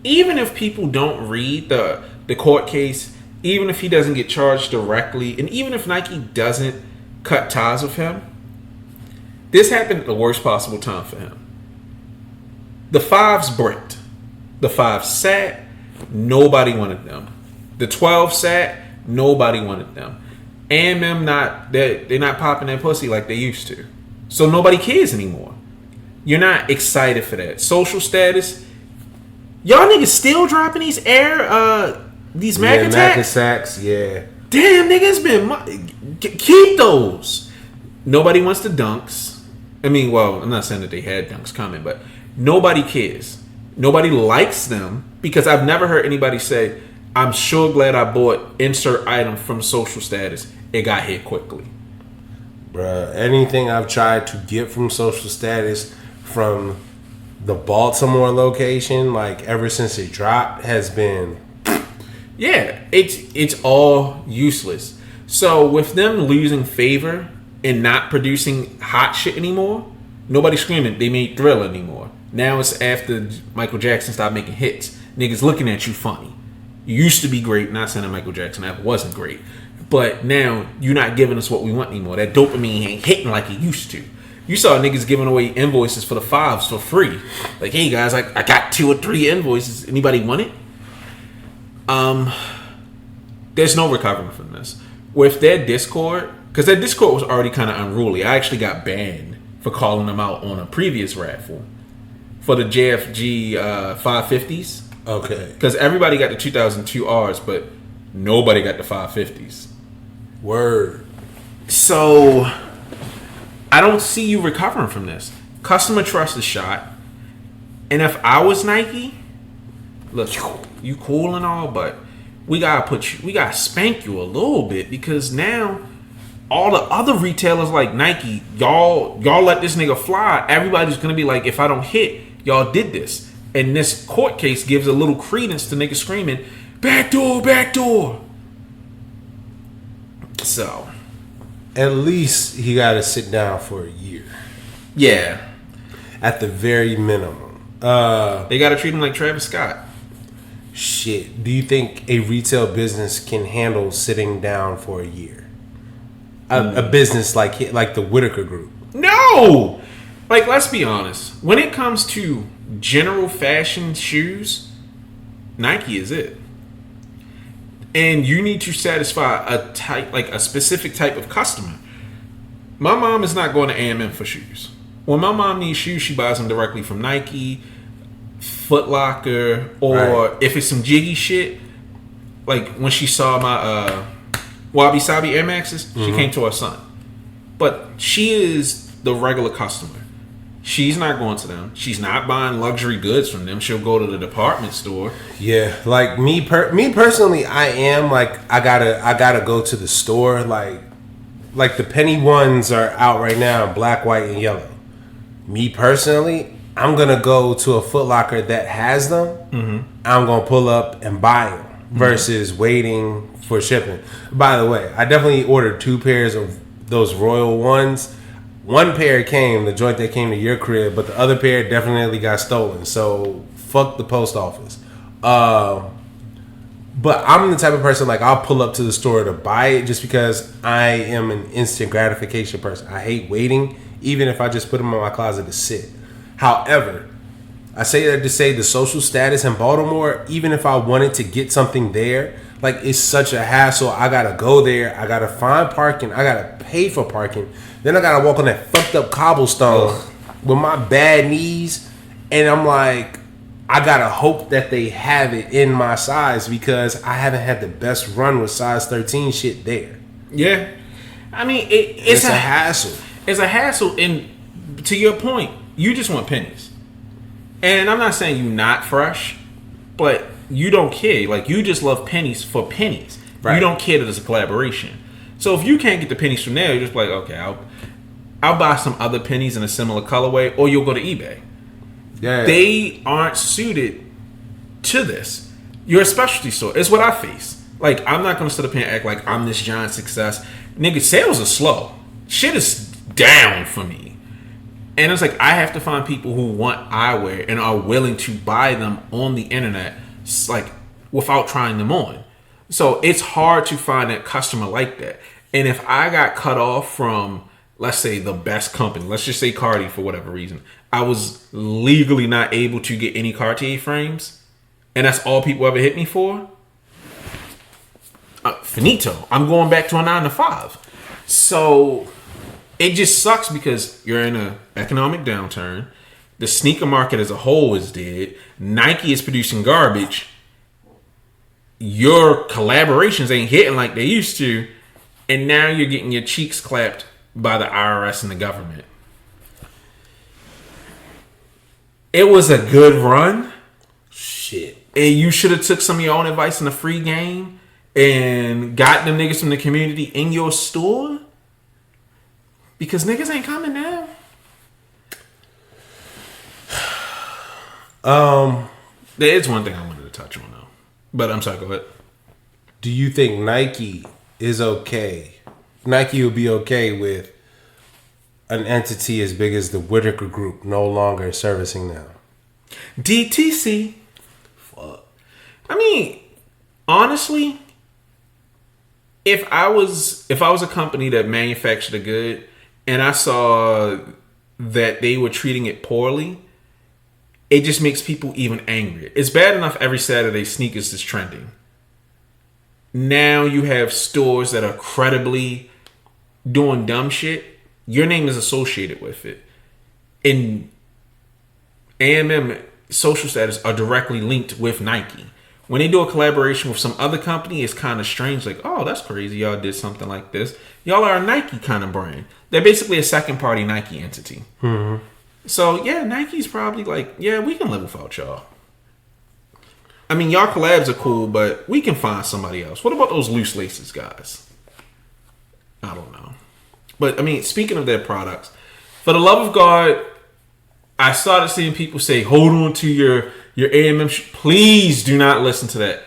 even if people don't read the court case, even if he doesn't get charged directly, and even if Nike doesn't cut ties with him, this happened at the worst possible time for him. The 5s bricked. The 5s sat. Nobody wanted them. The 12 sat. Nobody wanted them. AMM they're not popping that pussy like they used to. So nobody cares anymore. You're not excited for that. Social status. Y'all niggas still dropping these these Mac Attacks, yeah. Damn, nigga, it's been keep those. Nobody wants the dunks. I mean, well, I'm not saying that they had dunks coming, but nobody cares. Nobody likes them because I've never heard anybody say, I'm sure glad I bought insert item from social status. It got hit quickly. Bruh, anything I've tried to get from social status from the Baltimore location, like ever since it dropped, has been... Yeah, it's all useless. So with them losing favor and not producing hot shit anymore, nobody's screaming they made Thrill anymore. Now it's after Michael Jackson stopped making hits. Niggas looking at you funny. You used to be great. Not saying that Michael Jackson ever wasn't great. But now you're not giving us what we want anymore. That dopamine ain't hitting like it used to. You saw niggas giving away invoices for the 5s for free. Like, hey guys, I got 2 or 3 invoices. Anybody want it? There's no recovering from this. With their Discord, because their Discord was already kind of unruly. I actually got banned for calling them out on a previous raffle for the JFG 550s. Okay. Because everybody got the 2002 Rs, but Nobody got the 550s. Word. So I don't see you recovering from this. Customer trust is shot. And if I was Nike, look, you cool and all, but we gotta spank you a little bit, because now all the other retailers like Nike, y'all let this nigga fly. Everybody's gonna be like, if I don't hit, y'all did this. And this court case gives a little credence to niggas screaming, backdoor, backdoor. So at least he got to sit down for a year. Yeah. At the very minimum. They got to treat him like Travis Scott. Shit. Do you think a retail business can handle sitting down for a year? A business like the Whitaker Group? No! Like, let's be honest. When it comes to general fashion shoes, Nike is it. And you need to satisfy a specific type of customer. My mom is not going to A&M for shoes. When my mom needs shoes, she buys them directly from Nike, Foot Locker, or if it's some jiggy shit, like when she saw my Wabi Sabi Air Maxes, she came to her son. But she is the regular customer. She's not going to them. She's not buying luxury goods from them. She'll go to the department store. Yeah, like me personally, I am like I gotta go to the store. Like the penny ones are out right now, black, white, and yellow. Me personally, I'm gonna go to a Foot Locker that has them. I'm gonna pull up and buy them versus waiting for shipping. By the way, I definitely ordered 2 pairs of those Royal ones. One pair came, the joint that came to your crib, but the other pair definitely got stolen. So fuck the post office. But I'm the type of person, like, I'll pull up to the store to buy it just because I am an instant gratification person. I hate waiting, even if I just put them in my closet to sit. However, I say that to say the social status in Baltimore, even if I wanted to get something there, like, it's such a hassle. I gotta go there. I gotta find parking. I gotta pay for parking. Then I gotta walk on that fucked up cobblestone with my bad knees. And I'm like, I gotta hope that they have it in my size, because I haven't had the best run with size 13 shit there. Yeah. I mean, it's a hassle. It's a hassle. And to your point, you just want pennies. And I'm not saying you're not fresh, but you don't care. Like, you just love pennies for pennies. Right. You don't care that it's a collaboration. So if you can't get the pennies from there, you're just like, okay, I'll buy some other pennies in a similar colorway, or you'll go to eBay. Yeah. They aren't suited to this. You're a specialty store. It's what I face. Like, I'm not going to sit up here and act like I'm this giant success. Nigga, sales are slow. Shit is down for me. And it's like, I have to find people who want eyewear and are willing to buy them on the internet, like, without trying them on. So it's hard to find that customer like that. And if I got cut off from, let's say, the best company, let's just say Cartier, for whatever reason, I was legally not able to get any Cartier frames, and that's all people ever hit me for, finito. I'm going back to a 9 to 5. So it just sucks, because you're in an economic downturn. The sneaker market as a whole is dead. Nike is producing garbage. Your collaborations ain't hitting like they used to, and now you're getting your cheeks clapped by the IRS and the government. It was a good run. Shit. And you should have took some of your own advice in the free game and got them niggas from the community in your store, because niggas ain't coming now. There is one thing I wanted to touch on, though. But I'm sorry, go ahead. Do you think Nike is okay? Nike will be okay with an entity as big as the Whitaker Group no longer servicing them? DTC. Fuck. I mean, honestly, if I was a company that manufactured a good and I saw that they were treating it poorly, it just makes people even angrier. It's bad enough every Saturday sneakers is trending. Now you have stores that are credibly doing dumb shit. Your name is associated with it. And A&M social status are directly linked with Nike. When they do a collaboration with some other company, it's kind of strange. Like, oh, that's crazy. Y'all did something like this. Y'all are a Nike kind of brand. They're basically a second party Nike entity. Mm-hmm. So, yeah, Nike's probably like, yeah, we can live without y'all. I mean, y'all collabs are cool, but we can find somebody else. What about those loose laces guys? I don't know. But, I mean, speaking of their products, for the love of God, I started seeing people say, hold on to your AMM. Please do not listen to that.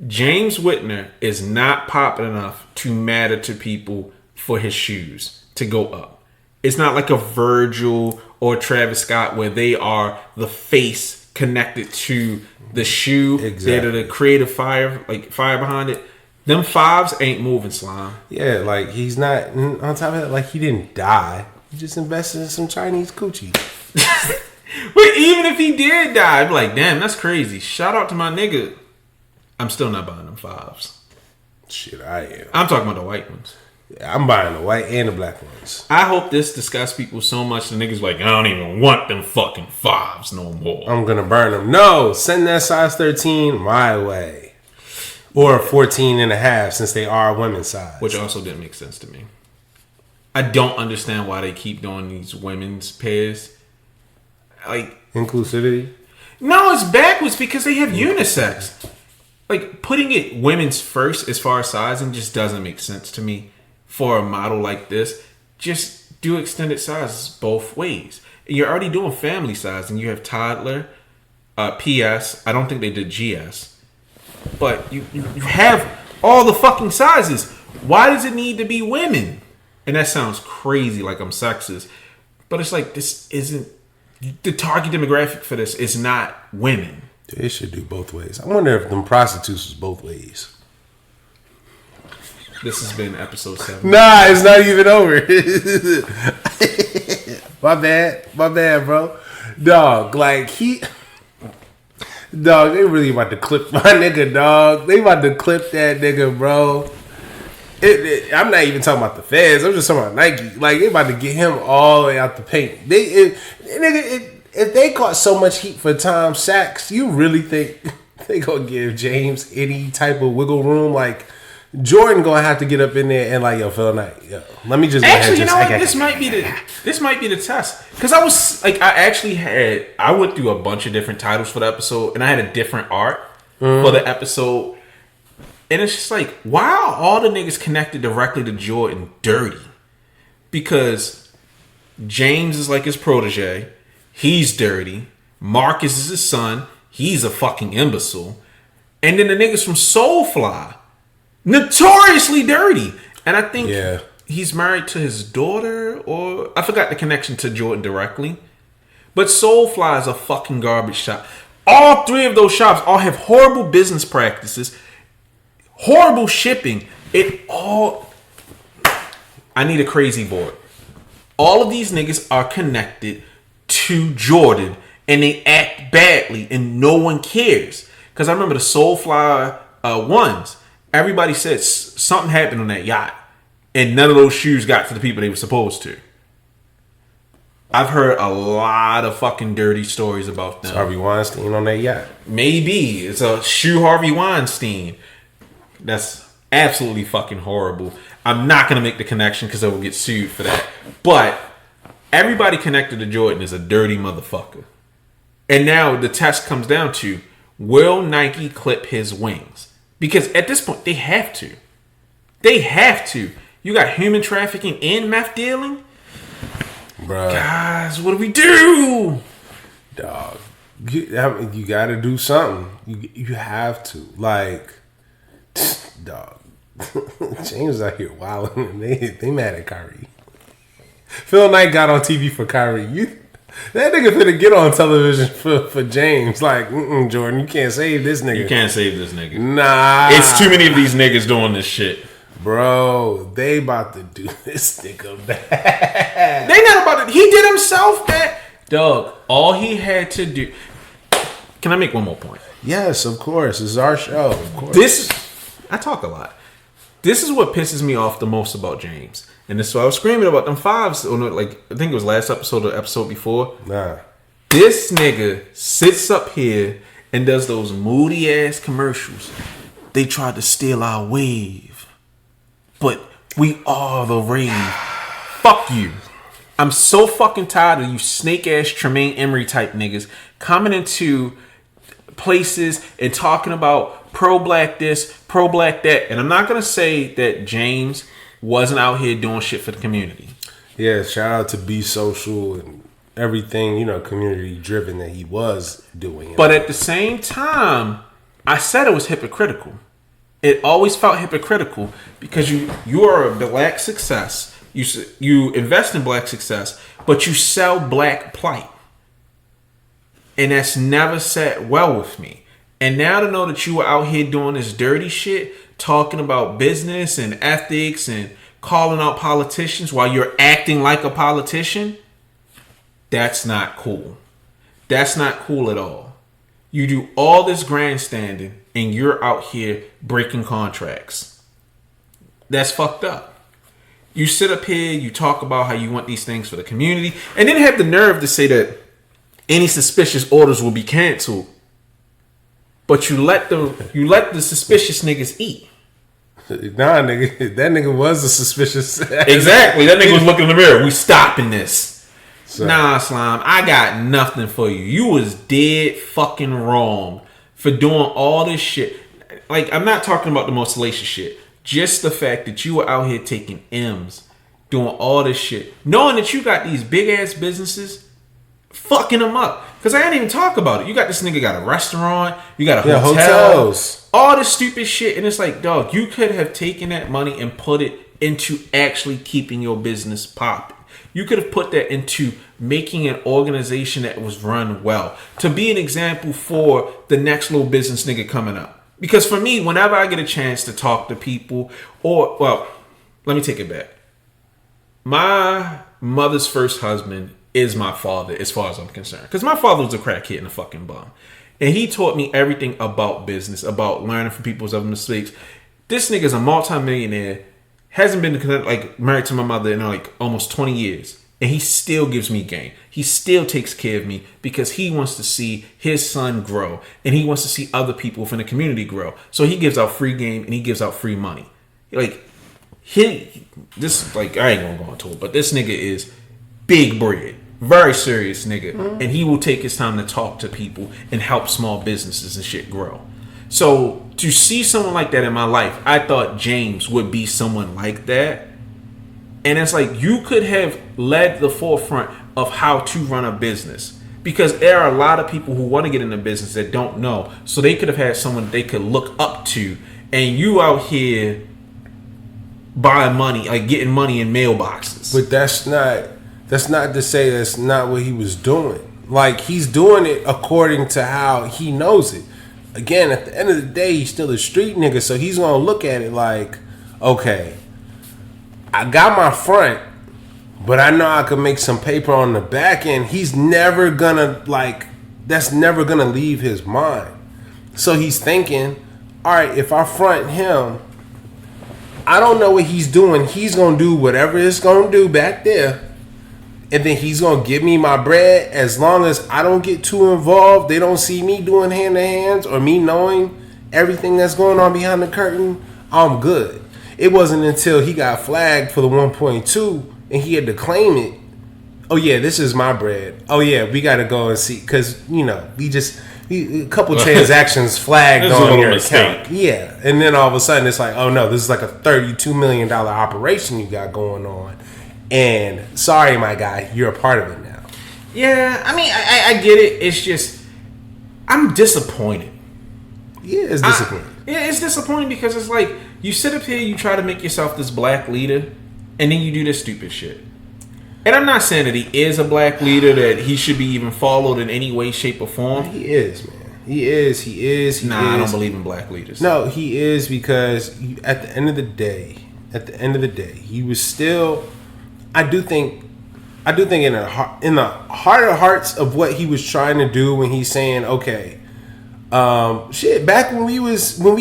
James Whitner is not popping enough to matter to people for his shoes to go up. It's not like a Virgil or Travis Scott where they are the face connected to the shoe. Exactly. They're the creative fire behind it. Them fives ain't moving, Slime. Yeah, like he's not, on top of that, like he didn't die. He just invested in some Chinese coochie. But even if he did die, I'd be like, damn, that's crazy. Shout out to my nigga. I'm still not buying them fives. Shit, I am. I'm talking about the white ones. Yeah, I'm buying the white and the black ones. I hope this disgusts people so much the niggas like, I don't even want them fucking fives no more. I'm gonna burn them. No, send that size 13 my way. Or 14 and a half since they are women's size. Which also didn't make sense to me. I don't understand why they keep doing these women's pairs. Like inclusivity? No, it's backwards because they have unisex. Like putting it women's first as far as sizing just doesn't make sense to me for a model like this. Just do extended sizes both ways. You're already doing family size and you have toddler, PS. I don't think they did GS. But you have all the fucking sizes. Why does it need to be women? And that sounds crazy like I'm sexist. But it's like this isn't the target demographic for this is not women. They should do both ways. I wonder if them prostitutes was both ways. This has been episode 7. Nah, it's not even over. My bad, bro. Dog, dog, they really about to clip my nigga, dog. They about to clip that nigga, bro. I'm not even talking about the feds. I'm just talking about Nike. Like, they about to get him all the way out the paint. If they caught so much heat for Tom Sachs, you really think they gonna give James any type of wiggle room? Like, Jordan gonna have to get up in there and like, yo, Phil Knight, yo, let me just actually, you know what? This might be the test because I was like, I went through a bunch of different titles for the episode, and I had a different art for the episode, and it's just like, why are all the niggas connected directly to Jordan dirty? Because James is like his protege, he's dirty. Marcus is his son, he's a fucking imbecile, and then the niggas from Soulfly. Notoriously dirty. And I think he's married to his daughter, or I forgot the connection to Jordan directly. But Soulfly is a fucking garbage shop. All three of those shops all have horrible business practices, horrible shipping. I need a crazy board. All of these niggas are connected to Jordan and they act badly and no one cares. Because I remember the Soulfly ones. Everybody said something happened on that yacht, and none of those shoes got to the people they were supposed to. I've heard a lot of fucking dirty stories about them. It's Harvey Weinstein on that yacht. Maybe. It's a shoe Harvey Weinstein. That's absolutely fucking horrible. I'm not going to make the connection because I will get sued for that. But everybody connected to Jordan is a dirty motherfucker. And now the test comes down to, will Nike clip his wings? Because at this point, they have to. They have to. You got human trafficking and meth dealing? Bruh. Guys, what do we do? Dog. You got to do something. You have to. Like, dog. James out here wilding. They mad at Kyrie. Phil Knight got on TV for Kyrie. That nigga finna get on television for James. Like, Jordan, you can't save this nigga. You can't save this nigga. Nah. It's too many of these niggas doing this shit. Bro, they about to do this nigga bad. They not about to. He did himself bad. Dog, all he had to do. Can I make one more point? Yes, of course. This is our show. Of course. I talk a lot. This is what pisses me off the most about James. And this is why I was screaming about them fives. Or like, I think it was last episode or the episode before. Nah. This nigga sits up here and does those moody ass commercials. They tried to steal our wave, but we are the rave. Fuck you. I'm so fucking tired of you snake ass Tremaine Emory type niggas coming into places and talking about pro-black this, pro-black that. And I'm not going to say that James wasn't out here doing shit for the community. Yeah, shout out to Be Social and everything, you know, community driven that he was doing. But at the same time, I said it was hypocritical. It always felt hypocritical because you are a black success. You invest in black success, but you sell black plight. And that's never sat well with me. And now to know that you were out here doing this dirty shit, talking about business and ethics and calling out politicians while you're acting like a politician, that's not cool. That's not cool at all. You do all this grandstanding and you're out here breaking contracts. That's fucked up. You sit up here, you talk about how you want these things for the community, and then have the nerve to say that any suspicious orders will be canceled. But you let the suspicious niggas eat. Nah, nigga, that nigga was a suspicious. Exactly, that nigga was looking in the mirror. We stopping this. So. Nah, Slime, I got nothing for you. You was dead fucking wrong for doing all this shit. Like, I'm not talking about the most salacious shit. Just the fact that you were out here taking M's, doing all this shit, knowing that you got these big ass businesses, fucking them up. Because I didn't even talk about it. You got this nigga got a restaurant, you got a hotel, hotels, all this stupid shit, and it's like, dog, you could have taken that money and put it into actually keeping your business popping. You could have put that into making an organization that was run well, to be an example for the next little business nigga coming up. Because for me, whenever I get a chance to talk to people, let me take it back. My mother's first husband is my father, as far as I'm concerned. Because my father was a crackhead and a fucking bum. And he taught me everything about business, about learning from people's other mistakes. This nigga's a multimillionaire, hasn't been like married to my mother in like almost 20 years. And he still gives me game. He still takes care of me because he wants to see his son grow. And he wants to see other people from the community grow. So he gives out free game and he gives out free money. Like, I ain't gonna go into it, but this nigga is big bread. Very serious nigga. Mm-hmm. And he will take his time to talk to people and help small businesses and shit grow. So to see someone like that in my life, I thought James would be someone like that. And it's like, you could have led the forefront of how to run a business. Because there are a lot of people who want to get into business that don't know. So they could have had someone they could look up to. And you out here buying money, like getting money in mailboxes. But that's not to say that's not what he was doing. Like, he's doing it according to how he knows it. Again, at the end of the day, he's still a street nigga. So he's going to look at it like, okay, I got my front, but I know I could make some paper on the back end. He's never gonna, that's never gonna leave his mind. So he's thinking, all right, if I front him, I don't know what he's doing. He's gonna do whatever it's gonna do back there. And then he's gonna give me my bread as long as I don't get too involved. They don't see me doing hand to hands or me knowing everything that's going on behind the curtain. I'm good. It wasn't until he got flagged for the 1.2 and he had to claim it. Oh yeah, this is my bread. Oh yeah, we got to go and see, because you know a couple transactions flagged on your account. Yeah, and then all of a sudden it's like, oh no, this is like a $32 million operation you got going on, and sorry, my guy, you're a part of it now. Yeah, I mean, I get it. It's just, I'm disappointed. Yeah, it's disappointing. It's disappointing because it's like, you sit up here, you try to make yourself this black leader, and then you do this stupid shit. And I'm not saying that he is a black leader, that he should be even followed in any way, shape, or form. He is, man. He is. I don't believe in black leaders. No, he is, because at the end of the day, he was still, I do think in the heart of hearts of what he was trying to do when he's saying, okay, back when we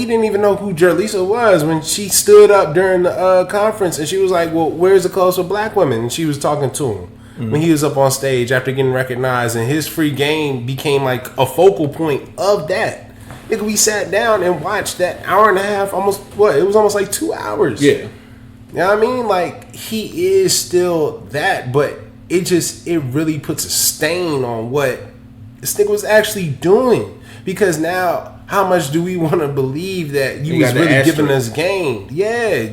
didn't even know who Jerlisa was, when she stood up during the conference and she was like, well, where's the clothes for black women? And she was talking to him. when he was up on stage after getting recognized, and his free game became like a focal point of that. Nigga, we sat down and watched that hour and a half, almost it was almost like 2 hours. Yeah. You know what I mean? Like, he is still that, but it really puts a stain on what this nigga was actually doing. Because now, how much do we want to believe that you was really giving us game? Yeah,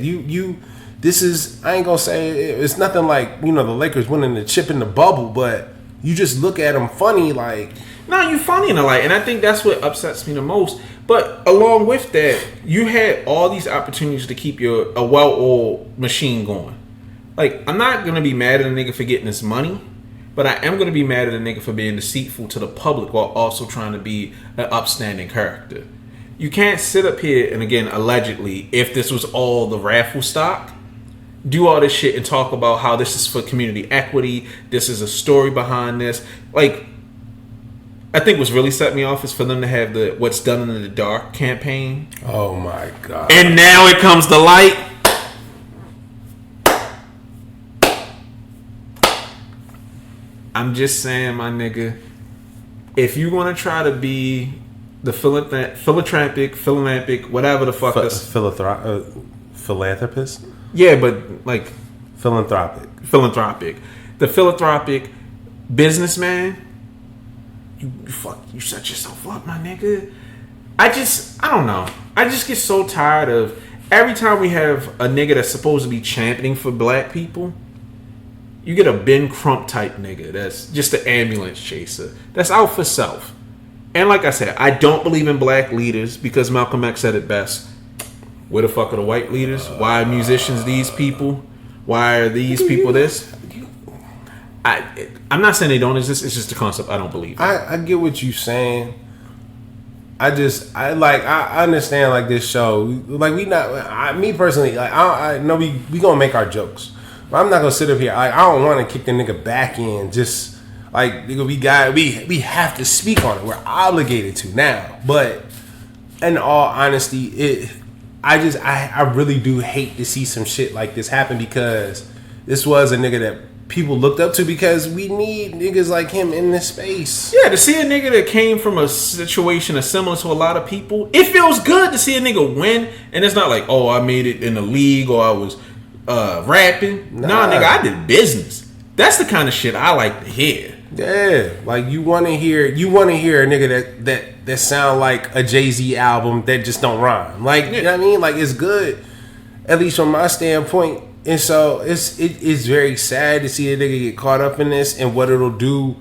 this is, I ain't gonna say, it's nothing like, the Lakers winning the chip in the bubble, but you just look at them funny like... No, you funny in a light, and I think that's what upsets me the most. But along with that, you had all these opportunities to keep a well-oiled machine going. Like, I'm not gonna be mad at a nigga for getting his money, but I am gonna be mad at a nigga for being deceitful to the public while also trying to be an upstanding character. You can't sit up here and, again, allegedly, if this was all the raffle stock, do all this shit and talk about how this is for community equity, this is a story behind this. Like, I think what's really set me off is for them to have the What's Done in the Dark campaign. Oh my God. And now it comes to light. I'm just saying, my nigga, if you want to try to be the philanthropic, whatever the fuck philanthropist? Yeah, but like... Philanthropic. The philanthropic businessman, you set yourself up, my nigga. I don't know. I just get so tired of every time we have a nigga that's supposed to be championing for black people, you get a Ben Crump type nigga that's just an ambulance chaser. That's out for self. And like I said, I don't believe in black leaders because Malcolm X said it best. Where the fuck are the white leaders? Why are musicians these people? Why are these people this? I'm not saying they don't exist. It's just a concept I don't believe in. I get what you're saying. I understand like this show. Like me personally, like I know we gonna make our jokes, but I'm not gonna sit up here. I don't want to kick the nigga back in. Just like nigga, we have to speak on it. We're obligated to now. But in all honesty, I really do hate to see some shit like this happen because this was a nigga that people looked up to because we need niggas like him in this space. Yeah, to see a nigga that came from a situation similar to a lot of people, it feels good to see a nigga win, and it's not like, oh, I made it in the league or I was rapping. Nah, nigga, I did business. That's the kind of shit I like to hear. Yeah, like you want to hear a nigga that sound like a Jay-Z album that just don't rhyme. Like, you know what I mean? Like, it's good, at least from my standpoint. And so it's very sad to see a nigga get caught up in this and what it'll do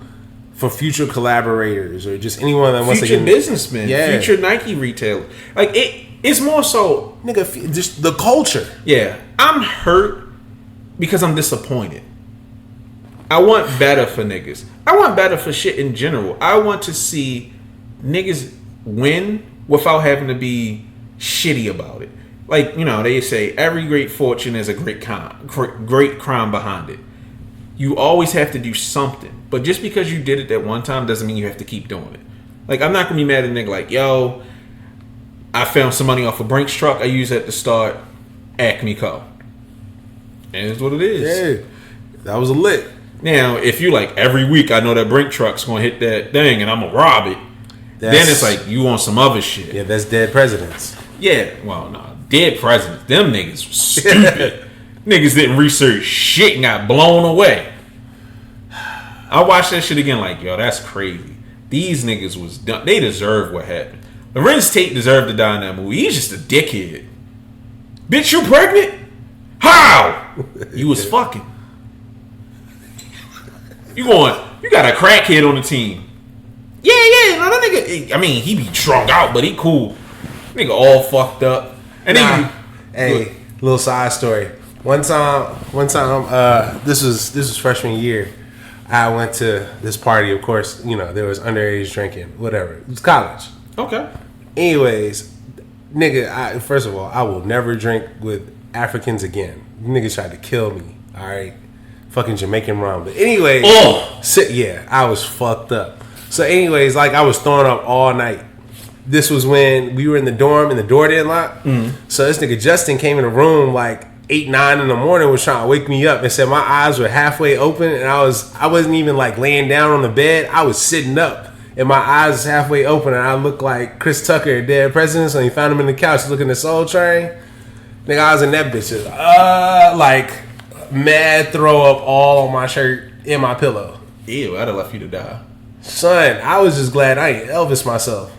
for future collaborators or just anyone that wants to get businessmen, future Nike retailer. Like it's more so, nigga, just the culture. Yeah, I'm hurt because I'm disappointed. I want better for niggas. I want better for shit in general. I want to see niggas win without having to be shitty about it. Like, they say every great fortune is a great crime behind it. You always have to do something. But just because you did it that one time doesn't mean you have to keep doing it. Like, I'm not going to be mad at a nigga like, yo, I found some money off a Brinks truck. I used that to start Acme Co. And it's what it is. Yeah, that was a lick. Now, if you like, every week I know that Brink truck's going to hit that thing and I'm going to rob it, then it's like, you want some other shit. Yeah, that's dead presidents. Yeah, well, no. Dead presidents. Them niggas were stupid. Niggas didn't research shit and got blown away. I watched that shit again like, yo, that's crazy. These niggas was done. They deserve what happened. Lorenz Tate deserved to die in that movie. He's just a dickhead. Bitch, you pregnant? How? You was fucking. You got a crackhead on the team. Yeah, no, that nigga, I mean, he be drunk out, but he cool. Nigga all fucked up. And hey, little side story. One time, this was freshman year. I went to this party. Of course, there was underage drinking. Whatever. It was college. Okay. Anyways, nigga, first of all, I will never drink with Africans again. Niggas tried to kill me. All right, fucking Jamaican rum. But anyways, I was fucked up. So anyways, like I was throwing up all night. This was when we were in the dorm and the door didn't lock. So this nigga Justin came in the room like 8, 9 in the morning was trying to wake me up and said my eyes were halfway open and I wasn't even like laying down on the bed. I was sitting up and my eyes was halfway open and I looked like Chris Tucker, Dead Presidents, when he found him in the couch looking at Soul Train. Nigga, I was in that bitch just, like mad throw up all on my shirt in my pillow. Ew, I'd have left you to die. Son, I was just glad I ain't Elvis myself.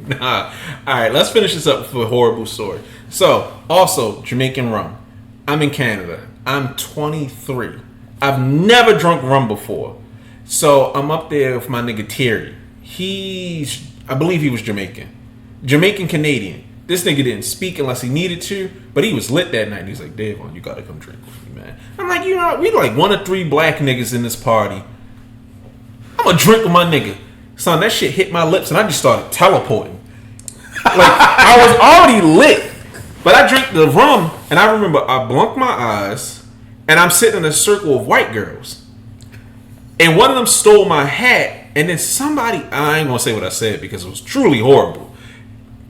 Nah. Alright, let's finish this up with a horrible story. So, also, Jamaican rum. I'm in Canada. I'm 23. I've never drunk rum before. So, I'm up there with my nigga Terry. I believe he was Jamaican. Jamaican Canadian. This nigga didn't speak unless he needed to, but he was lit that night. He's like, Davon, you gotta come drink with me, man. I'm like, you know, we like 1 or 3 black niggas in this party. I'm gonna drink with my nigga. Son, that shit hit my lips and I just started teleporting. Like, I was already lit. But I drank the rum, and I remember I blunked my eyes, and I'm sitting in a circle of white girls. And one of them stole my hat, and then somebody, I ain't gonna say what I said because it was truly horrible.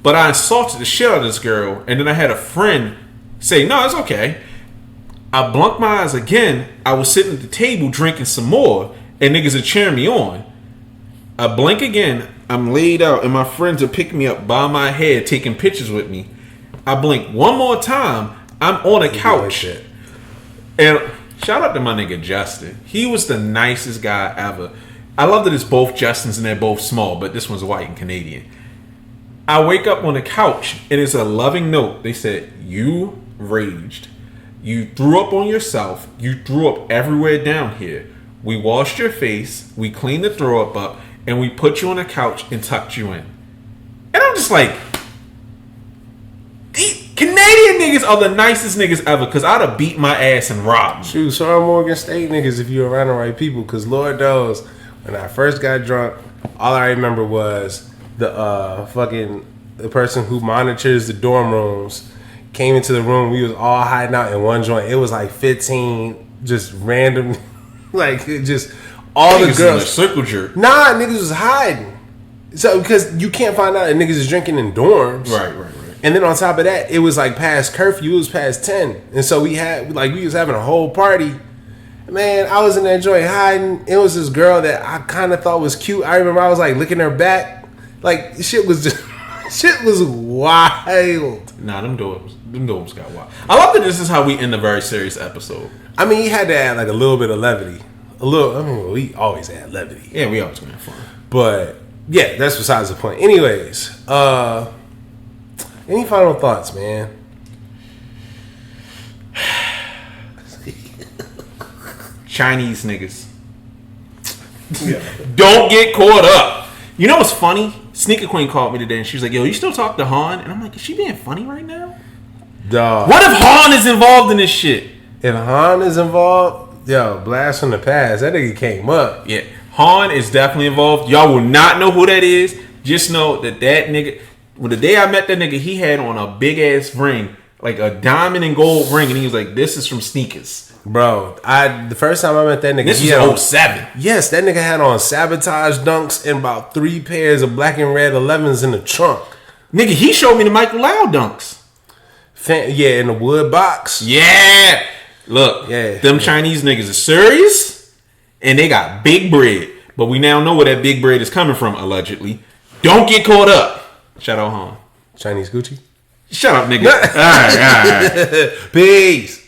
But I insulted the shit out of this girl, and then I had a friend say, no, it's okay. I blunked my eyes again. I was sitting at the table drinking some more, and niggas are cheering me on. I blink again, I'm laid out, and my friends are picking me up by my head, taking pictures with me. I blink one more time, I'm on a couch. Like and shout out to my nigga Justin. He was the nicest guy ever. I love that it's both Justins and they're both small, but this one's white and Canadian. I wake up on the couch and it's a loving note. They said, you raged. You threw up on yourself. You threw up everywhere down here. We washed your face. We cleaned the throw up, and we put you on a couch and tucked you in. And I'm just like, Canadian niggas are the nicest niggas ever, because I'd have beat my ass and robbed. Shoot, so are Morgan State niggas if you're around the right people, because Lord knows, when I first got drunk, all I remember was the person who monitors the dorm rooms came into the room. We was all hiding out in one joint. It was like 15 just random, like just all niggas the girls. In a circle jerk. Nah, niggas was hiding. So because you can't find out that niggas is drinking in dorms. Right. And then on top of that, it was like past curfew. It was past 10. And so we was having a whole party. Man, I was in that joint hiding. It was this girl that I kind of thought was cute. I remember I was like licking her back. Like, shit was wild. Nah, them dorms got wild. I love that this is how we end a very serious episode. I mean, you had to add like a little bit of levity. We always add levity. Yeah, we always gonna have fun. But, yeah, that's besides the point. Anyways, any final thoughts, man? Chinese niggas. Yeah. Don't get caught up. You know what's funny? Sneaker Queen called me today and she was like, yo, you still talk to Han? And I'm like, is she being funny right now? Dog. What if Han is involved in this shit? If Han is involved, yo, blast from the past. That nigga came up. Yeah. Han is definitely involved. Y'all will not know who that is. Just know that nigga, well, the day I met that nigga, he had on a big ass ring, like a diamond and gold ring, and he was like, this is from sneakers. Bro, the first time I met that nigga, this was 07. Yes, that nigga had on Sabotage dunks and about 3 pairs of black and red 11s in the trunk. Nigga, he showed me the Michael Lau dunks. Yeah, in the wood box. Yeah. Look, them Chinese niggas are serious, and they got big bread. But we now know where that big bread is coming from, allegedly. Don't get caught up. Shout out Han. Chinese Gucci. Shut up, nigga. All right. Peace.